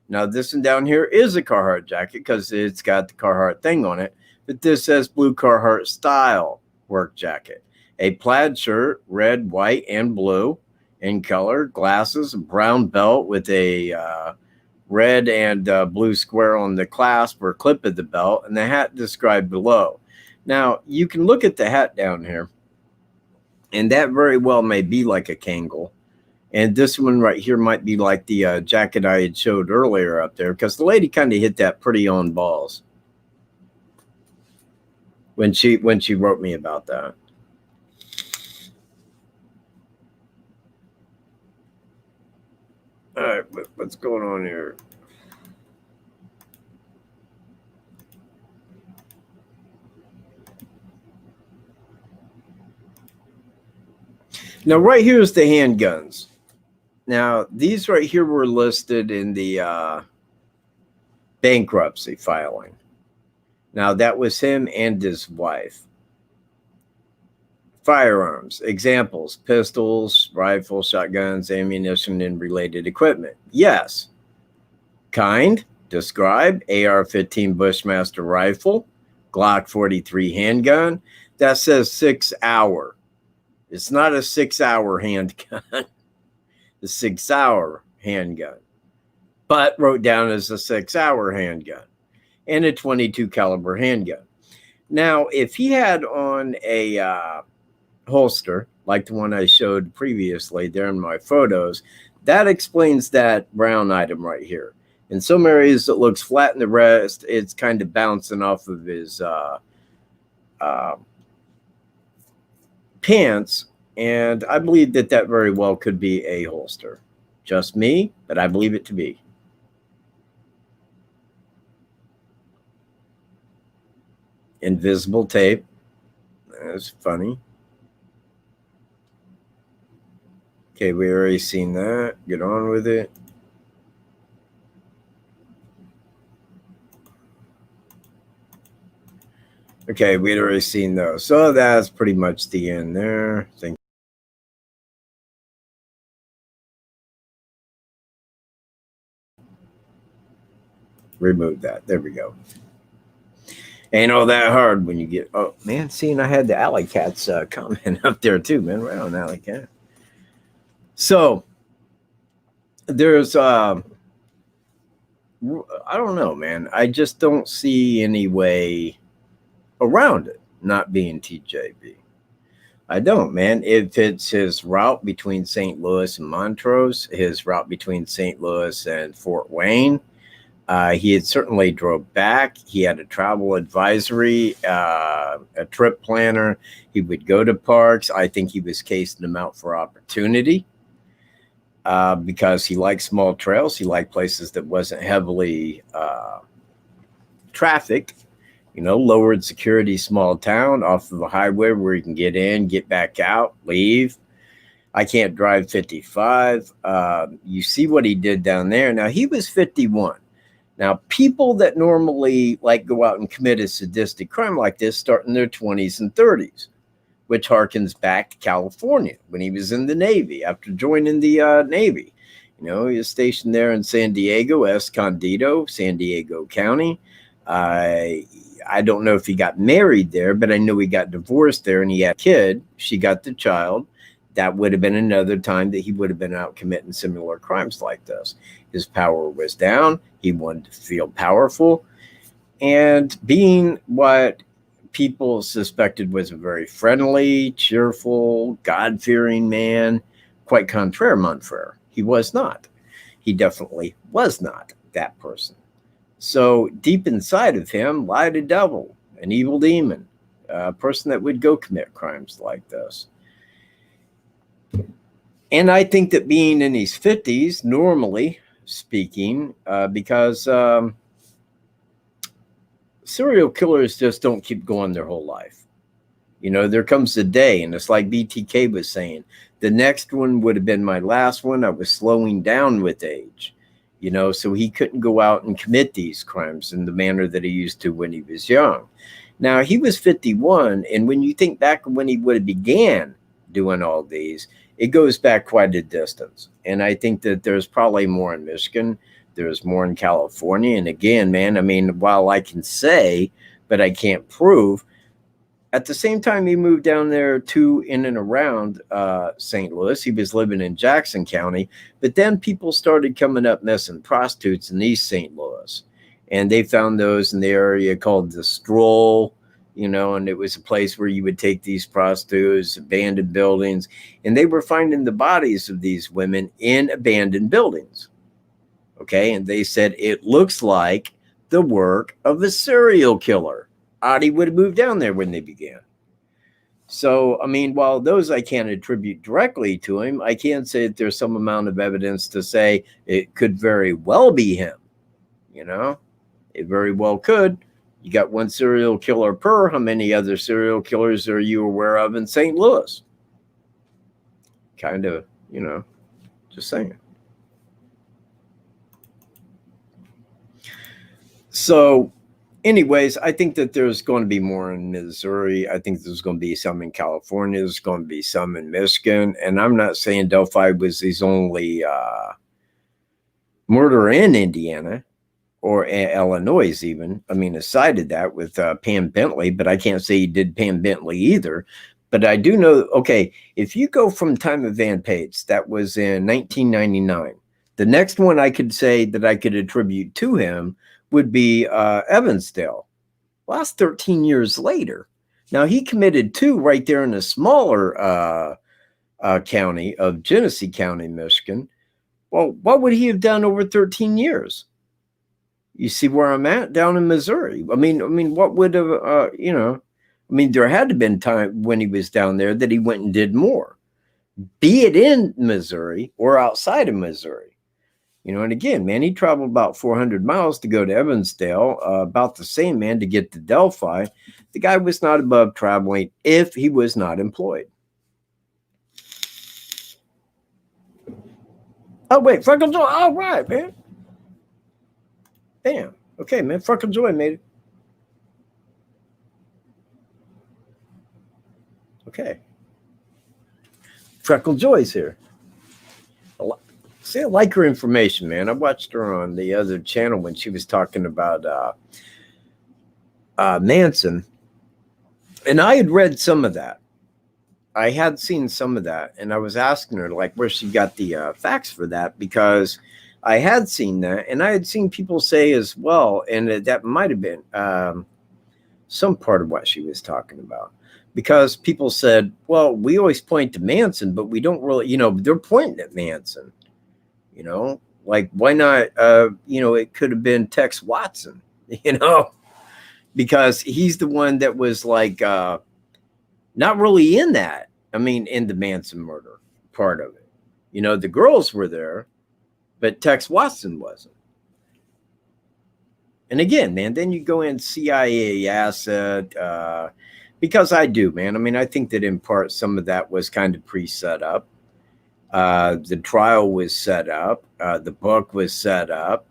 Now, this one down here is a Carhartt jacket because it's got the Carhartt thing on it, but this says blue Carhartt style work jacket. A plaid shirt, red, white, and blue in color, glasses, a brown belt with a red and blue square on the clasp or clip of the belt, and the hat described below. Now, you can look at the hat down here, and that very well may be like a Kangol. And this one right here might be like the jacket I had showed earlier up there, because the lady kind of hit that pretty on balls when she wrote me about that. All right, what's going on here? Now, right here is the handguns. Now, these right here were listed in the bankruptcy filing. Now, that was him and his wife. Firearms, examples, pistols, rifles, shotguns, ammunition, and related equipment. Yes. Kind, describe, AR-15 Bushmaster rifle, Glock 43 handgun. That says 6 hour. It's not a 6 hour handgun. The 6 hour handgun. But wrote down as a 6 hour handgun. And a 22 caliber handgun. Now, if he had on a holster, like the one I showed previously there in my photos, that explains that brown item right here. In some areas, it looks flat. In the rest, it's kind of bouncing off of his pants. And I believe that that very well could be a holster. Just me, but I believe it to be. Invisible tape. That's funny. Okay, we already seen that. Get on with it. Okay, we'd already seen those. So that's pretty much the end there. Thank remove that. There we go. Ain't all that hard when you get, oh man, seeing I had the alley cats comment up there too, man. Right on, alley cat. So there's I don't know, man. I just don't see any way around it not being TJB. I don't, man. If it's his route between St. Louis and Montrose, his route between St. Louis and Fort Wayne, he had certainly drove back. He had a travel advisory, a trip planner. He would go to parks. I think he was casing them out for opportunity because he liked small trails. He liked places that wasn't heavily trafficked. You know, lowered security, small town off of a highway where you can get in, get back out, leave. I can't drive 55. You see what he did down there. Now, he was 51. Now, people that normally like go out and commit a sadistic crime like this start in their 20s and 30s, which harkens back to California when he was in the Navy after joining the Navy. You know, he was stationed there in San Diego, Escondido, San Diego County. I don't know if he got married there, but I know he got divorced there and he had a kid. She got the child. That would have been another time that he would have been out committing similar crimes like this. His power was down. He wanted to feel powerful. And being what people suspected was a very friendly, cheerful, God-fearing man, quite contraire, Monfrere. He was not. He definitely was not that person. So deep inside of him lied a devil, an evil demon, a person that would go commit crimes like this. And I think that being in his 50s, normally speaking, because serial killers just don't keep going their whole life. You know, there comes a day, and it's like BTK was saying, the next one would have been my last one. I was slowing down with age, you know, so he couldn't go out and commit these crimes in the manner that he used to when he was young. Now, he was 51, and when you think back when he would have began doing all these, it goes back quite a distance. And I think that there's probably more in Michigan. There's more in California. And again, man, I mean, while I can say, but I can't prove, at the same time he moved down there to in and around St. Louis, he was living in Jackson County. But then people started coming up missing prostitutes in East St. Louis. And they found those in the area called the Stroll. You know, and it was a place where you would take these prostitutes, abandoned buildings, and they were finding the bodies of these women in abandoned buildings. Okay, and they said it looks like the work of a serial killer. Adi would have moved down there when they began. So, I mean, while those I can't attribute directly to him, I can say that there's some amount of evidence to say it could very well be him. You know, it very well could. You got one serial killer per. How many other serial killers are you aware of in St. Louis? kind of, you know, just saying. So anyways, I think that there's going to be more in Missouri. I think there's going to be some in California. There's going to be some in Michigan. And I'm not saying Delphi was his only murder in Indiana or Illinois even. I mean, aside of that with Pam Bentley, but I can't say he did Pam Bentley either. But I do know, okay, if you go from time of Van Pates, that was in 1999. The next one I could say that I could attribute to him would be Evansdale. Well, that's 13 years later. Now, he committed 2 right there in a smaller county of Genesee County, Michigan. Well, what would he have done over 13 years? You see where I'm at? Down in Missouri. I mean, what would have, you know, I mean, there had to have been time when he was down there that he went and did more, be it in Missouri or outside of Missouri. You know, and again, man, he traveled about 400 miles to go to Evansdale, about the same, man, to get to Delphi. The guy was not above traveling if he was not employed. Oh, wait, Freckle Joy. All right, man. Damn. Okay, man. Freckle Joy made it. Okay. Freckle Joy's here. See, I like her information, man. I watched her on the other channel when she was talking about Manson. And I had read some of that. I had seen some of that. And I was asking her, like, where she got the facts for that. Because I had seen that. And I had seen people say as well. And that might have been some part of what she was talking about. Because people said, well, we always point to Manson, but we don't really, you know, they're pointing at Manson. You know, like, why not, you know, it could have been Tex Watson, you know, because he's the one that was like, not really in that. I mean, in the Manson murder part of it. You know, the girls were there, but Tex Watson wasn't. And again, man, then you go in CIA asset, because I do, man. I mean, I think that in part, some of that was kind of pre-set up. The trial was set up. The book was set up.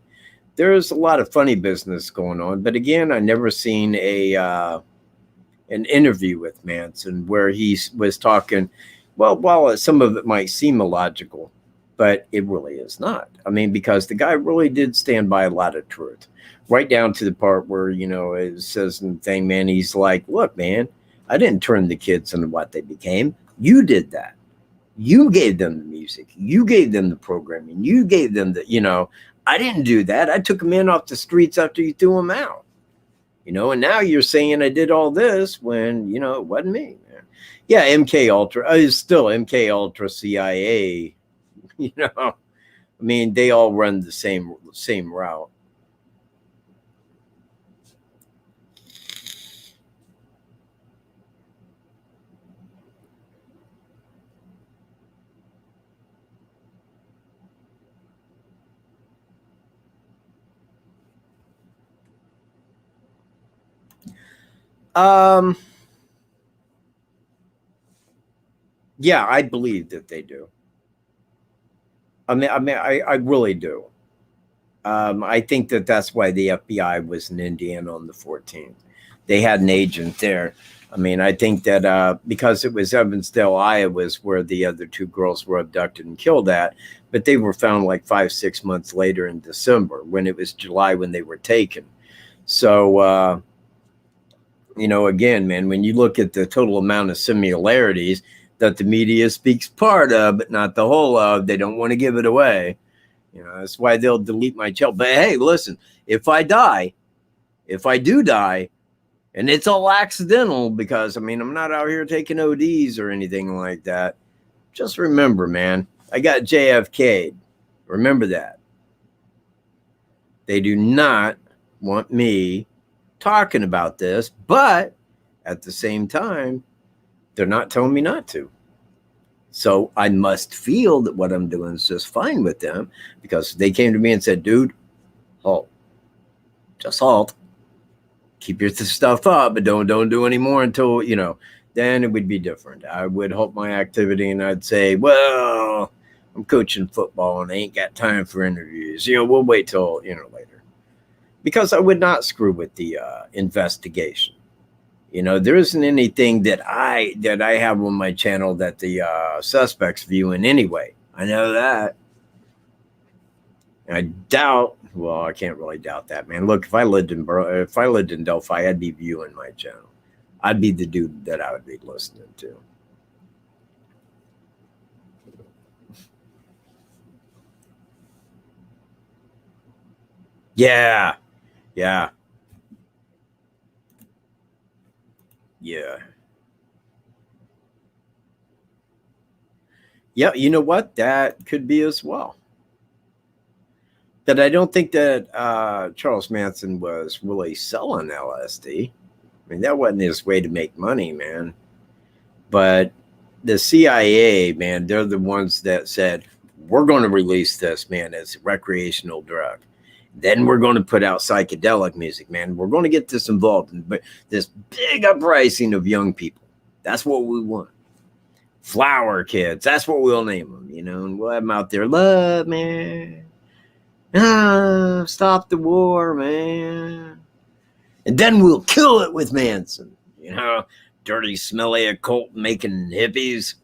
There's a lot of funny business going on. But again, I never seen an interview with Manson where he was talking, well, while some of it might seem illogical, but it really is not. I mean, because the guy really did stand by a lot of truth, right down to the part where, you know, it says in the thing, man, he's like, look, man, I didn't turn the kids into what they became. You did that. You gave them the music. You gave them the programming. You gave them the, you know, I didn't do that. I took them in off the streets after you threw them out. You know, and now you're saying I did all this when, you know, it wasn't me, man. Yeah, MK Ultra is still MK Ultra CIA. You know, I mean, they all run the same route. Yeah, I believe that they do. I really do. I think that that's why the FBI was in Indiana on the 14th. They had an agent there. I mean, I think that because it was Evansdale, Iowa, was where the other 2 girls were abducted and killed at, but they were found like 5-6 months later in December, when it was July when they were taken. So, you know, again, man, when you look at the total amount of similarities that the media speaks part of, but not the whole of, they don't want to give it away. You know, that's why they'll delete my channel. But hey, listen, if I do die, and it's all accidental, because I mean, I'm not out here taking ODs or anything like that. Just remember, man, I got JFK'd. Remember that. They do not want me talking about this, but at the same time, they're not telling me not to. So I must feel that what I'm doing is just fine with them, because they came to me and said, dude, halt. Just halt. Keep your stuff up, but don't do any more until, you know, then it would be different. I would halt my activity and I'd say, well, I'm coaching football and I ain't got time for interviews. We'll wait till, later. Because I would not screw with the investigation. There isn't anything that I have on my channel that the suspects view in any way. I know that. I doubt. Well, I can't really doubt that, man. Look, if I lived in Delphi, I'd be viewing my channel. I'd be the dude that I would be listening to. Yeah. Yeah. Yeah. Yeah, you know what? That could be as well. But I don't think that Charles Manson was really selling LSD. I mean, that wasn't his way to make money, man. But the CIA, man, they're the ones that said, we're going to release this, man, as a recreational drug. Then we're going to put out psychedelic music, man. We're going to get this involved in this big uprising of young people. That's what we want. Flower kids. That's what we'll name them, and we'll have them out there. Love, man. Stop the war, man. And then we'll kill it with Manson. Dirty, smelly occult making hippies.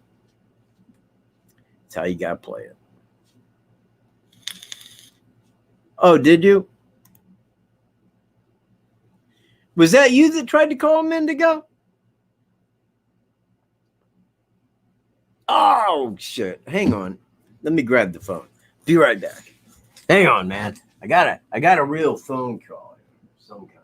That's how you got to play it. Oh, did you? Was that you that tried to call him Indigo? Oh, shit. Hang on. Let me grab the phone. Be right back. Hang on, man. I got a real phone call of some kind.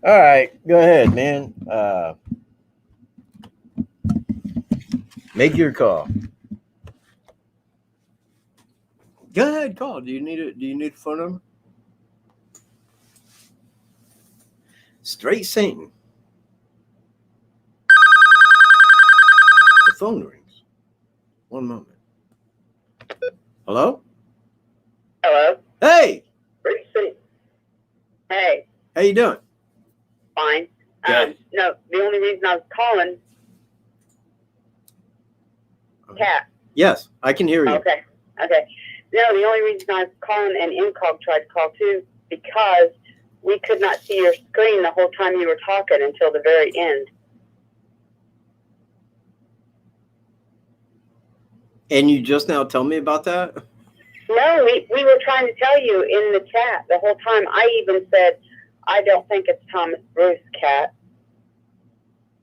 All right, go ahead, man. Make your call. Go ahead, call. Do you need a phone number? Straight Satan. The phone rings. One moment. Hello? Hello? Hey! Straight Satan. Hey. How you doing? Fine. Good. No, the only reason I was calling, Cat. Yes, I can hear you. Okay. No, the only reason I was calling, and Incog tried to call too, because we could not see your screen the whole time you were talking until the very end. And you just now tell me about that? No, we were trying to tell you in the chat the whole time. I even said, I don't think it's Thomas Bruce, Cat.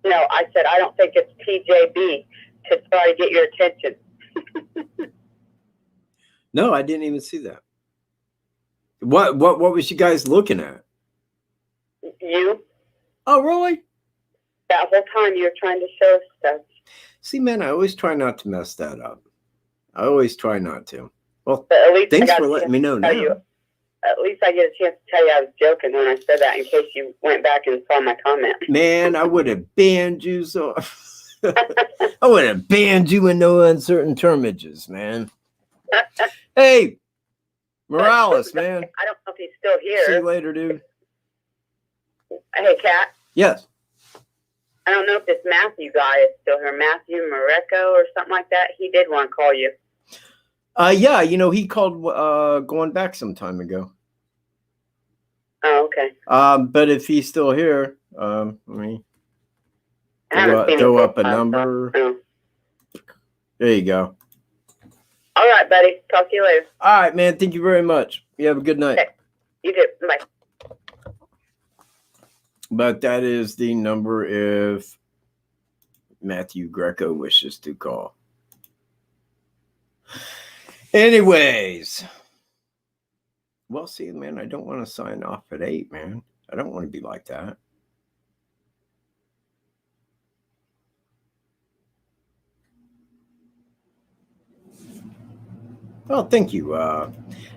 No, I said, I don't think it's TJB, to try to get your attention. No, I didn't even see that. What was you guys looking at? You? Oh, really? That whole time you were trying to show us stuff. See, man, I always try not to mess that up. I always try not to. Well, But at least thanks I got for a letting chance me know to now. tell you. At least I get a chance to tell you I was joking when I said that, in case you went back and saw my comment. Man, I would have banned you so. I would have banned you in no uncertain terminages, man. Hey, Morales, man. I don't know if he's still here. See you later, dude. Hey, Kat. Yes. I don't know if this Matthew guy is still here. Matthew Mareko or something like that. He did want to call you. Yeah, he called going back some time ago. Oh, okay. But if he's still here, let me throw up a number. Oh. There you go. All right, buddy. Talk to you later. All right, man. Thank you very much. You have a good night. Okay. You too. Bye. But that is the number if Matthew Greco wishes to call. Anyways. Well, see, man, I don't want to sign off at 8, man. I don't want to be like that. Oh, thank you.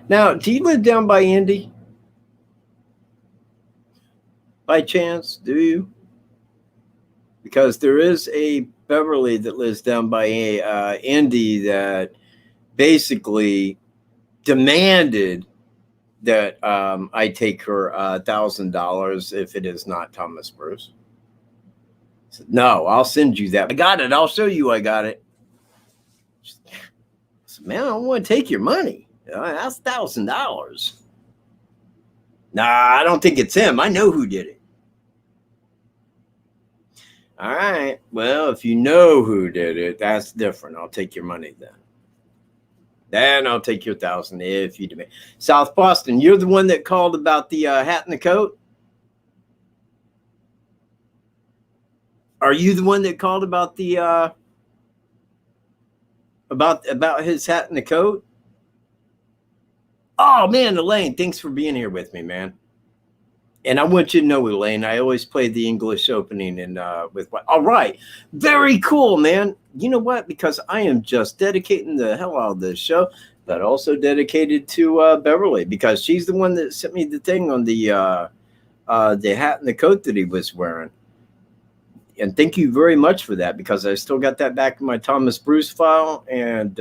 Now, do you live down by Indy? By chance, do you? Because there is a Beverly that lives down by Indy that basically demanded that I take her $1,000 if it is not Thomas Bruce. I said, no, I'll send you that. I got it. I'll show you I got it. I said, man, I don't want to take your money. That's $1,000. Nah, I don't think it's him. I know who did it. All right. Well, if you know who did it, that's different. I'll take your money then. Then I'll take your $1,000 if you demand. South Boston, you're the one that called about the hat and the coat? Are you the one that called about the about his hat and the coat? Oh man, Elaine, thanks for being here with me, man. And I want you to know, Elaine, I always play the English opening and with all right. Very cool, man. You know what? Because I am just dedicating the hell out of this show, but also dedicated to Beverly, because she's the one that sent me the thing on the hat and the coat that he was wearing. And thank you very much for that, because I still got that back in my Thomas Bruce file, and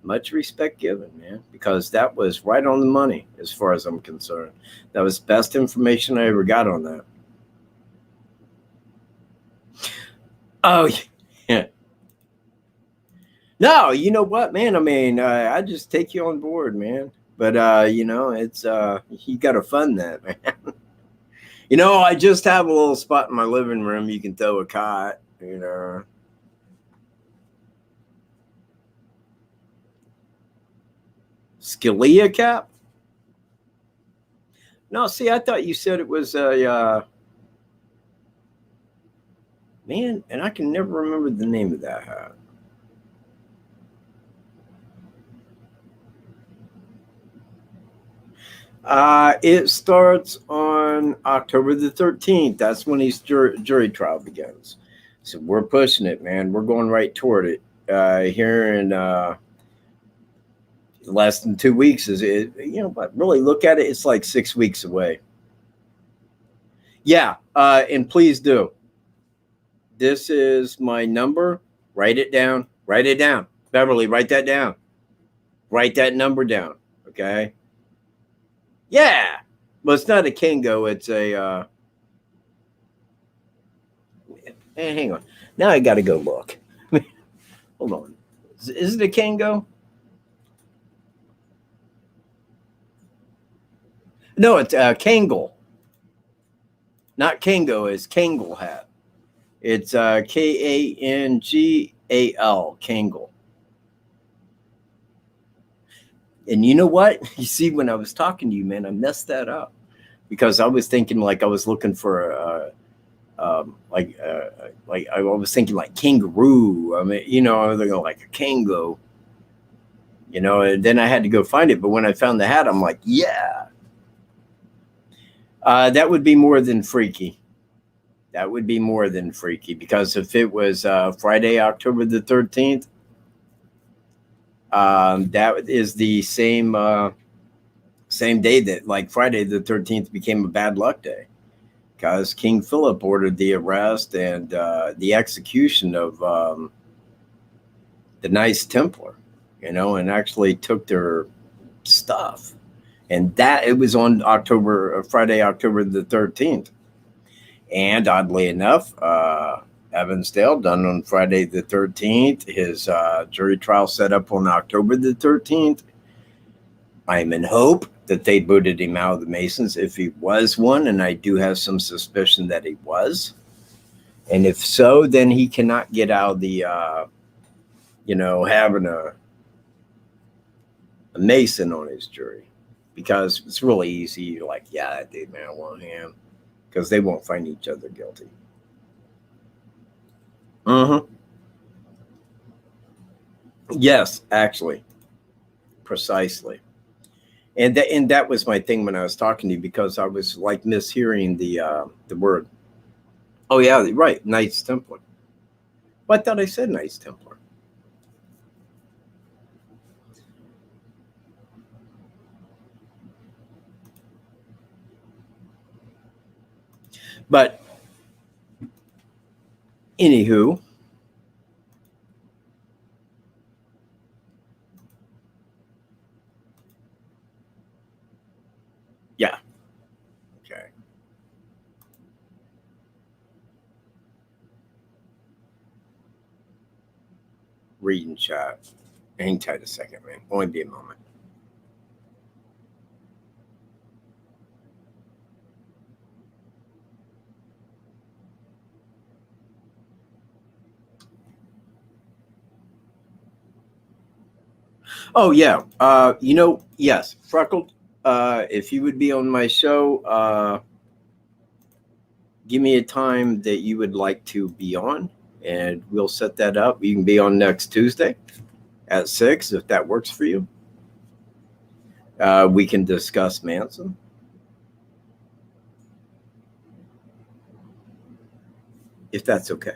much respect given, man, because that was right on the money as far as I'm concerned. That was best information I ever got on that. Oh, yeah. No, you know what, man? I mean, I just take you on board, man. But, you know, it's you got to fund that, man. You know, I just have a little spot in my living room. You can throw a cot, you know. Scalia cap? No, see, I thought you said it was a man, and I can never remember the name of that hat. It starts on October the 13th. That's when his jury trial begins. So we're pushing it, man. We're going right toward it. Here in less than 2 weeks is it, you know, but really look at it, it's like 6 weeks away. Yeah, and please do. This is my number. Write it down. Write it down. Beverly, write that down. Write that number down. Okay. Yeah. Well, it's not a Kango. It's a hang on. Now I got to go look. Hold on. Is it a Kango? No, it's Kangle. Not Kango, it's Kangle hat. It's Kangal, Kangle. And you know what? You see, when I was talking to you, man, I messed that up because I was thinking like I was looking for like I was thinking like kangaroo. I mean, you know, I was thinking like a Kango. You know, and then I had to go find it. But when I found the hat, I'm like, yeah. That would be more than freaky. That would be more than freaky, because if it was Friday, October the 13th, that is the same day that like Friday the 13th became a bad luck day, because King Philip ordered the arrest and the execution of the Knights Templar, you know, and actually took their stuff. And that it was on Friday, October the 13th. And oddly enough, Evansdale done on Friday the 13th. His jury trial set up on October the 13th. I'm in hope that they booted him out of the Masons if he was one. And I do have some suspicion that he was. And if so, then he cannot get out of the, you know, having a Mason on his jury. Because it's really easy. You're like, yeah, that dude, man, I want him. Because they won't find each other guilty. Yes, actually. Precisely. And that was my thing when I was talking to you, because I was like mishearing the word. Oh, yeah, right. Knights Templar. Well, I thought I said Knights Templar. But anywho, reading chat. Hang tight a second, man. Only be a moment. Oh yeah. Yes, Freckled. If you would be on my show, give me a time that you would like to be on, and we'll set that up. You can be on next Tuesday at 6 if that works for you. We can discuss Manson. If that's okay.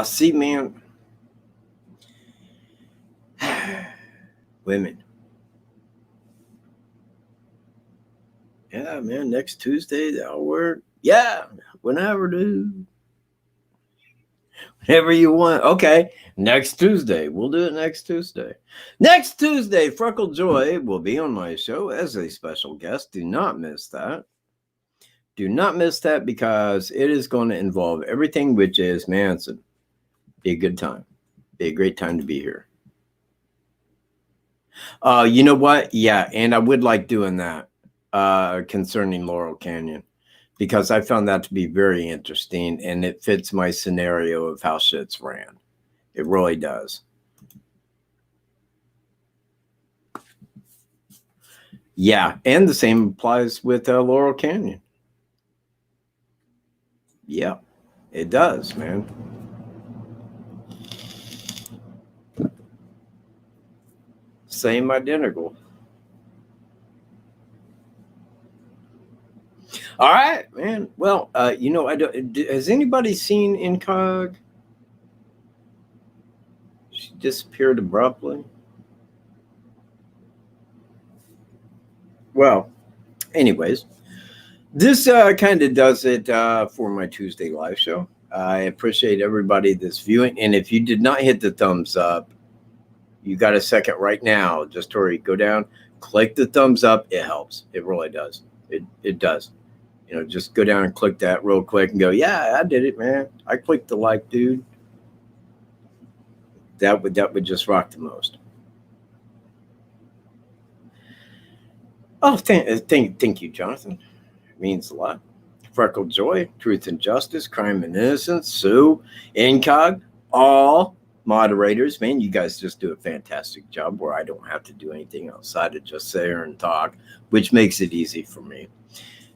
See, man, women. Yeah, man, next Tuesday, that'll work. Yeah, whenever, dude. Whenever you want. Okay, next Tuesday. We'll do it next Tuesday. Next Tuesday, Freckle Joy will be on my show as a special guest. Do not miss that. Do not miss that because it is going to involve everything which is Manson. Be a good time. Be a great time to be here. You know what? Yeah, and I would like doing that concerning Laurel Canyon because I found that to be very interesting and it fits my scenario of how shit's ran. It really does. Yeah, and the same applies with Laurel Canyon. Yeah, it does, man. Same identical. All right, man. Well, I don't. Has anybody seen Incog? She disappeared abruptly. Well, anyways, this kind of does it for my Tuesday live show. I appreciate everybody that's viewing, and if you did not hit the thumbs up, you got a second right now. Just hurry, go down, click the thumbs up. It helps. It really does. It does. Just go down and click that real quick and go, yeah, I did it, man. I clicked the like, dude. That would just rock the most. Oh, thank you, Jonathan. It means a lot. Freckle Joy, Truth and Justice, Crime and Innocence, Sue, Incog, all moderators. Man, you guys just do a fantastic job where I don't have to do anything outside of just sit here and talk, which makes it easy for me.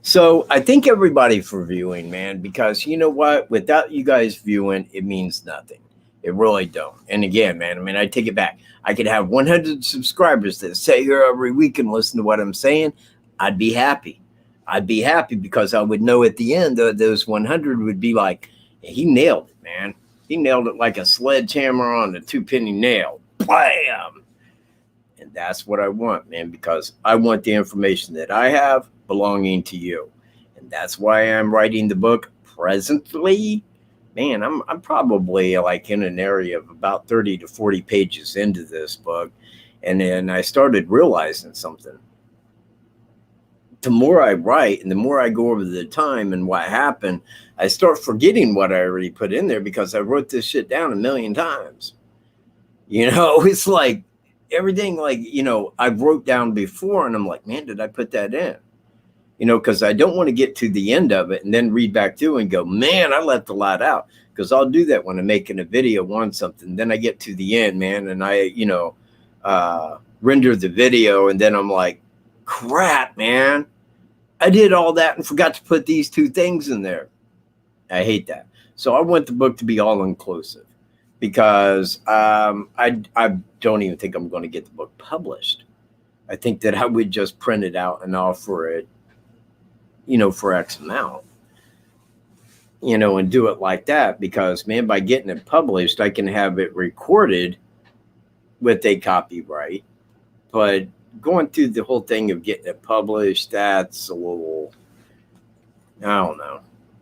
So I thank everybody for viewing, man, because you know what? Without you guys viewing, it means nothing. It really don't. And again, man, I mean, I take it back. I could have 100 subscribers that sit here every week and listen to what I'm saying. I'd be happy. I'd be happy because I would know at the end that those 100 would be like, he nailed it, man. He nailed it like a sledgehammer on a 2-penny nail. Bam! And that's what I want, man, because I want the information that I have belonging to you. And that's why I'm writing the book presently. Man, I'm probably like in an area of about 30 to 40 pages into this book. And then I started realizing something. The more I write and the more I go over the time and what happened, I start forgetting what I already put in there because I wrote this shit down 1,000,000 times. It's like everything I wrote down before and I'm like, man, did I put that in? Because I don't want to get to the end of it and then read back through and go, man, I left a lot out. Because I'll do that when I'm making a video on something. Then I get to the end, man, and I, render the video. And then I'm like, crap, man. I did all that and forgot to put these 2 things in there. I hate that. So I want the book to be all inclusive because I don't even think I'm going to get the book published. I think that I would just print it out and offer it, for X amount, and do it like that because, man, by getting it published, I can have it recorded with a copyright. But going through the whole thing of getting it published, that's a little, I don't know.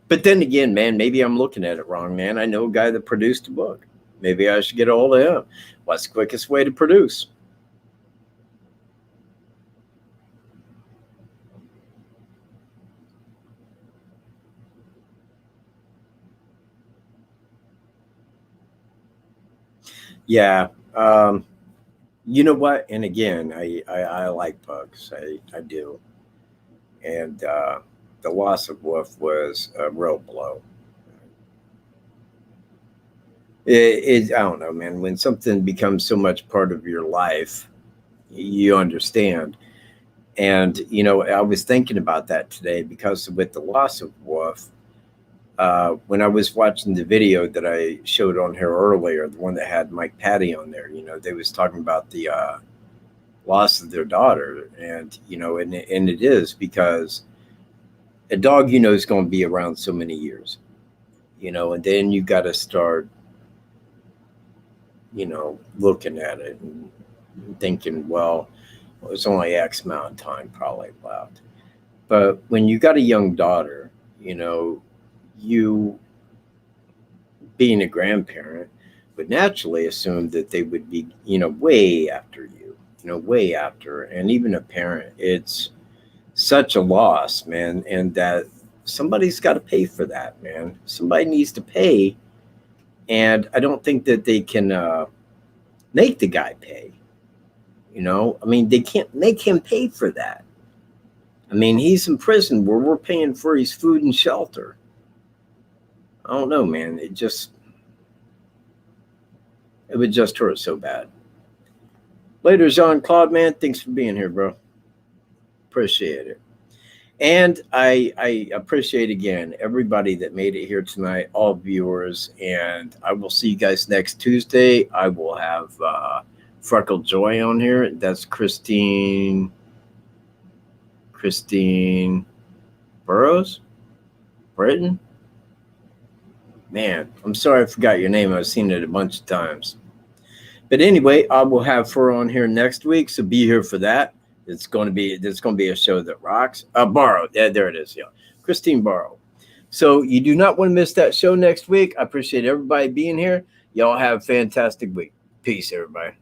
But then again, man, maybe I'm looking at it wrong, man. I know a guy that produced a book. Maybe I should get a hold of him. What's the quickest way to produce? Yeah. You know what? And again, I like bugs. I do. And the loss of Wolf was a real blow. I don't know, man. When something becomes so much part of your life, you understand. And, you know, I was thinking about that today because with the loss of Wolf, when I was watching the video that I showed on here earlier, the one that had Mike Patty on there, you know, they was talking about the loss of their daughter. And, you know, and it is because a dog, you know, is going to be around so many years, you know, and then you got to start, you know, looking at it and thinking, well, it's only X amount of time probably left. But when you got a young daughter, you know, you being a grandparent would naturally assume that they would be, you know, way after you know, way after. And even a parent, it's such a loss, man. And that somebody's got to pay for that, man. Somebody needs to pay. And I don't think that they can make the guy pay. You know, I mean, they can't make him pay for that. I mean, he's in prison where we're paying for his food and shelter. I don't know, man. It would just hurt so bad. Later, Jean-Claude, man. Thanks for being here, bro. Appreciate it. And I appreciate, again, everybody that made it here tonight, all viewers. And I will see you guys next Tuesday. I will have Freckled Joy on here. That's Christine Burrows? Britton? Man, I'm sorry I forgot your name. I've seen it a bunch of times. But anyway, I will have her on here next week, so be here for that. It's going to be a show that rocks. Barrow, yeah, there it is. Yeah, Christine Barrow. So you do not want to miss that show next week. I appreciate everybody being here. Y'all have a fantastic week. Peace, everybody.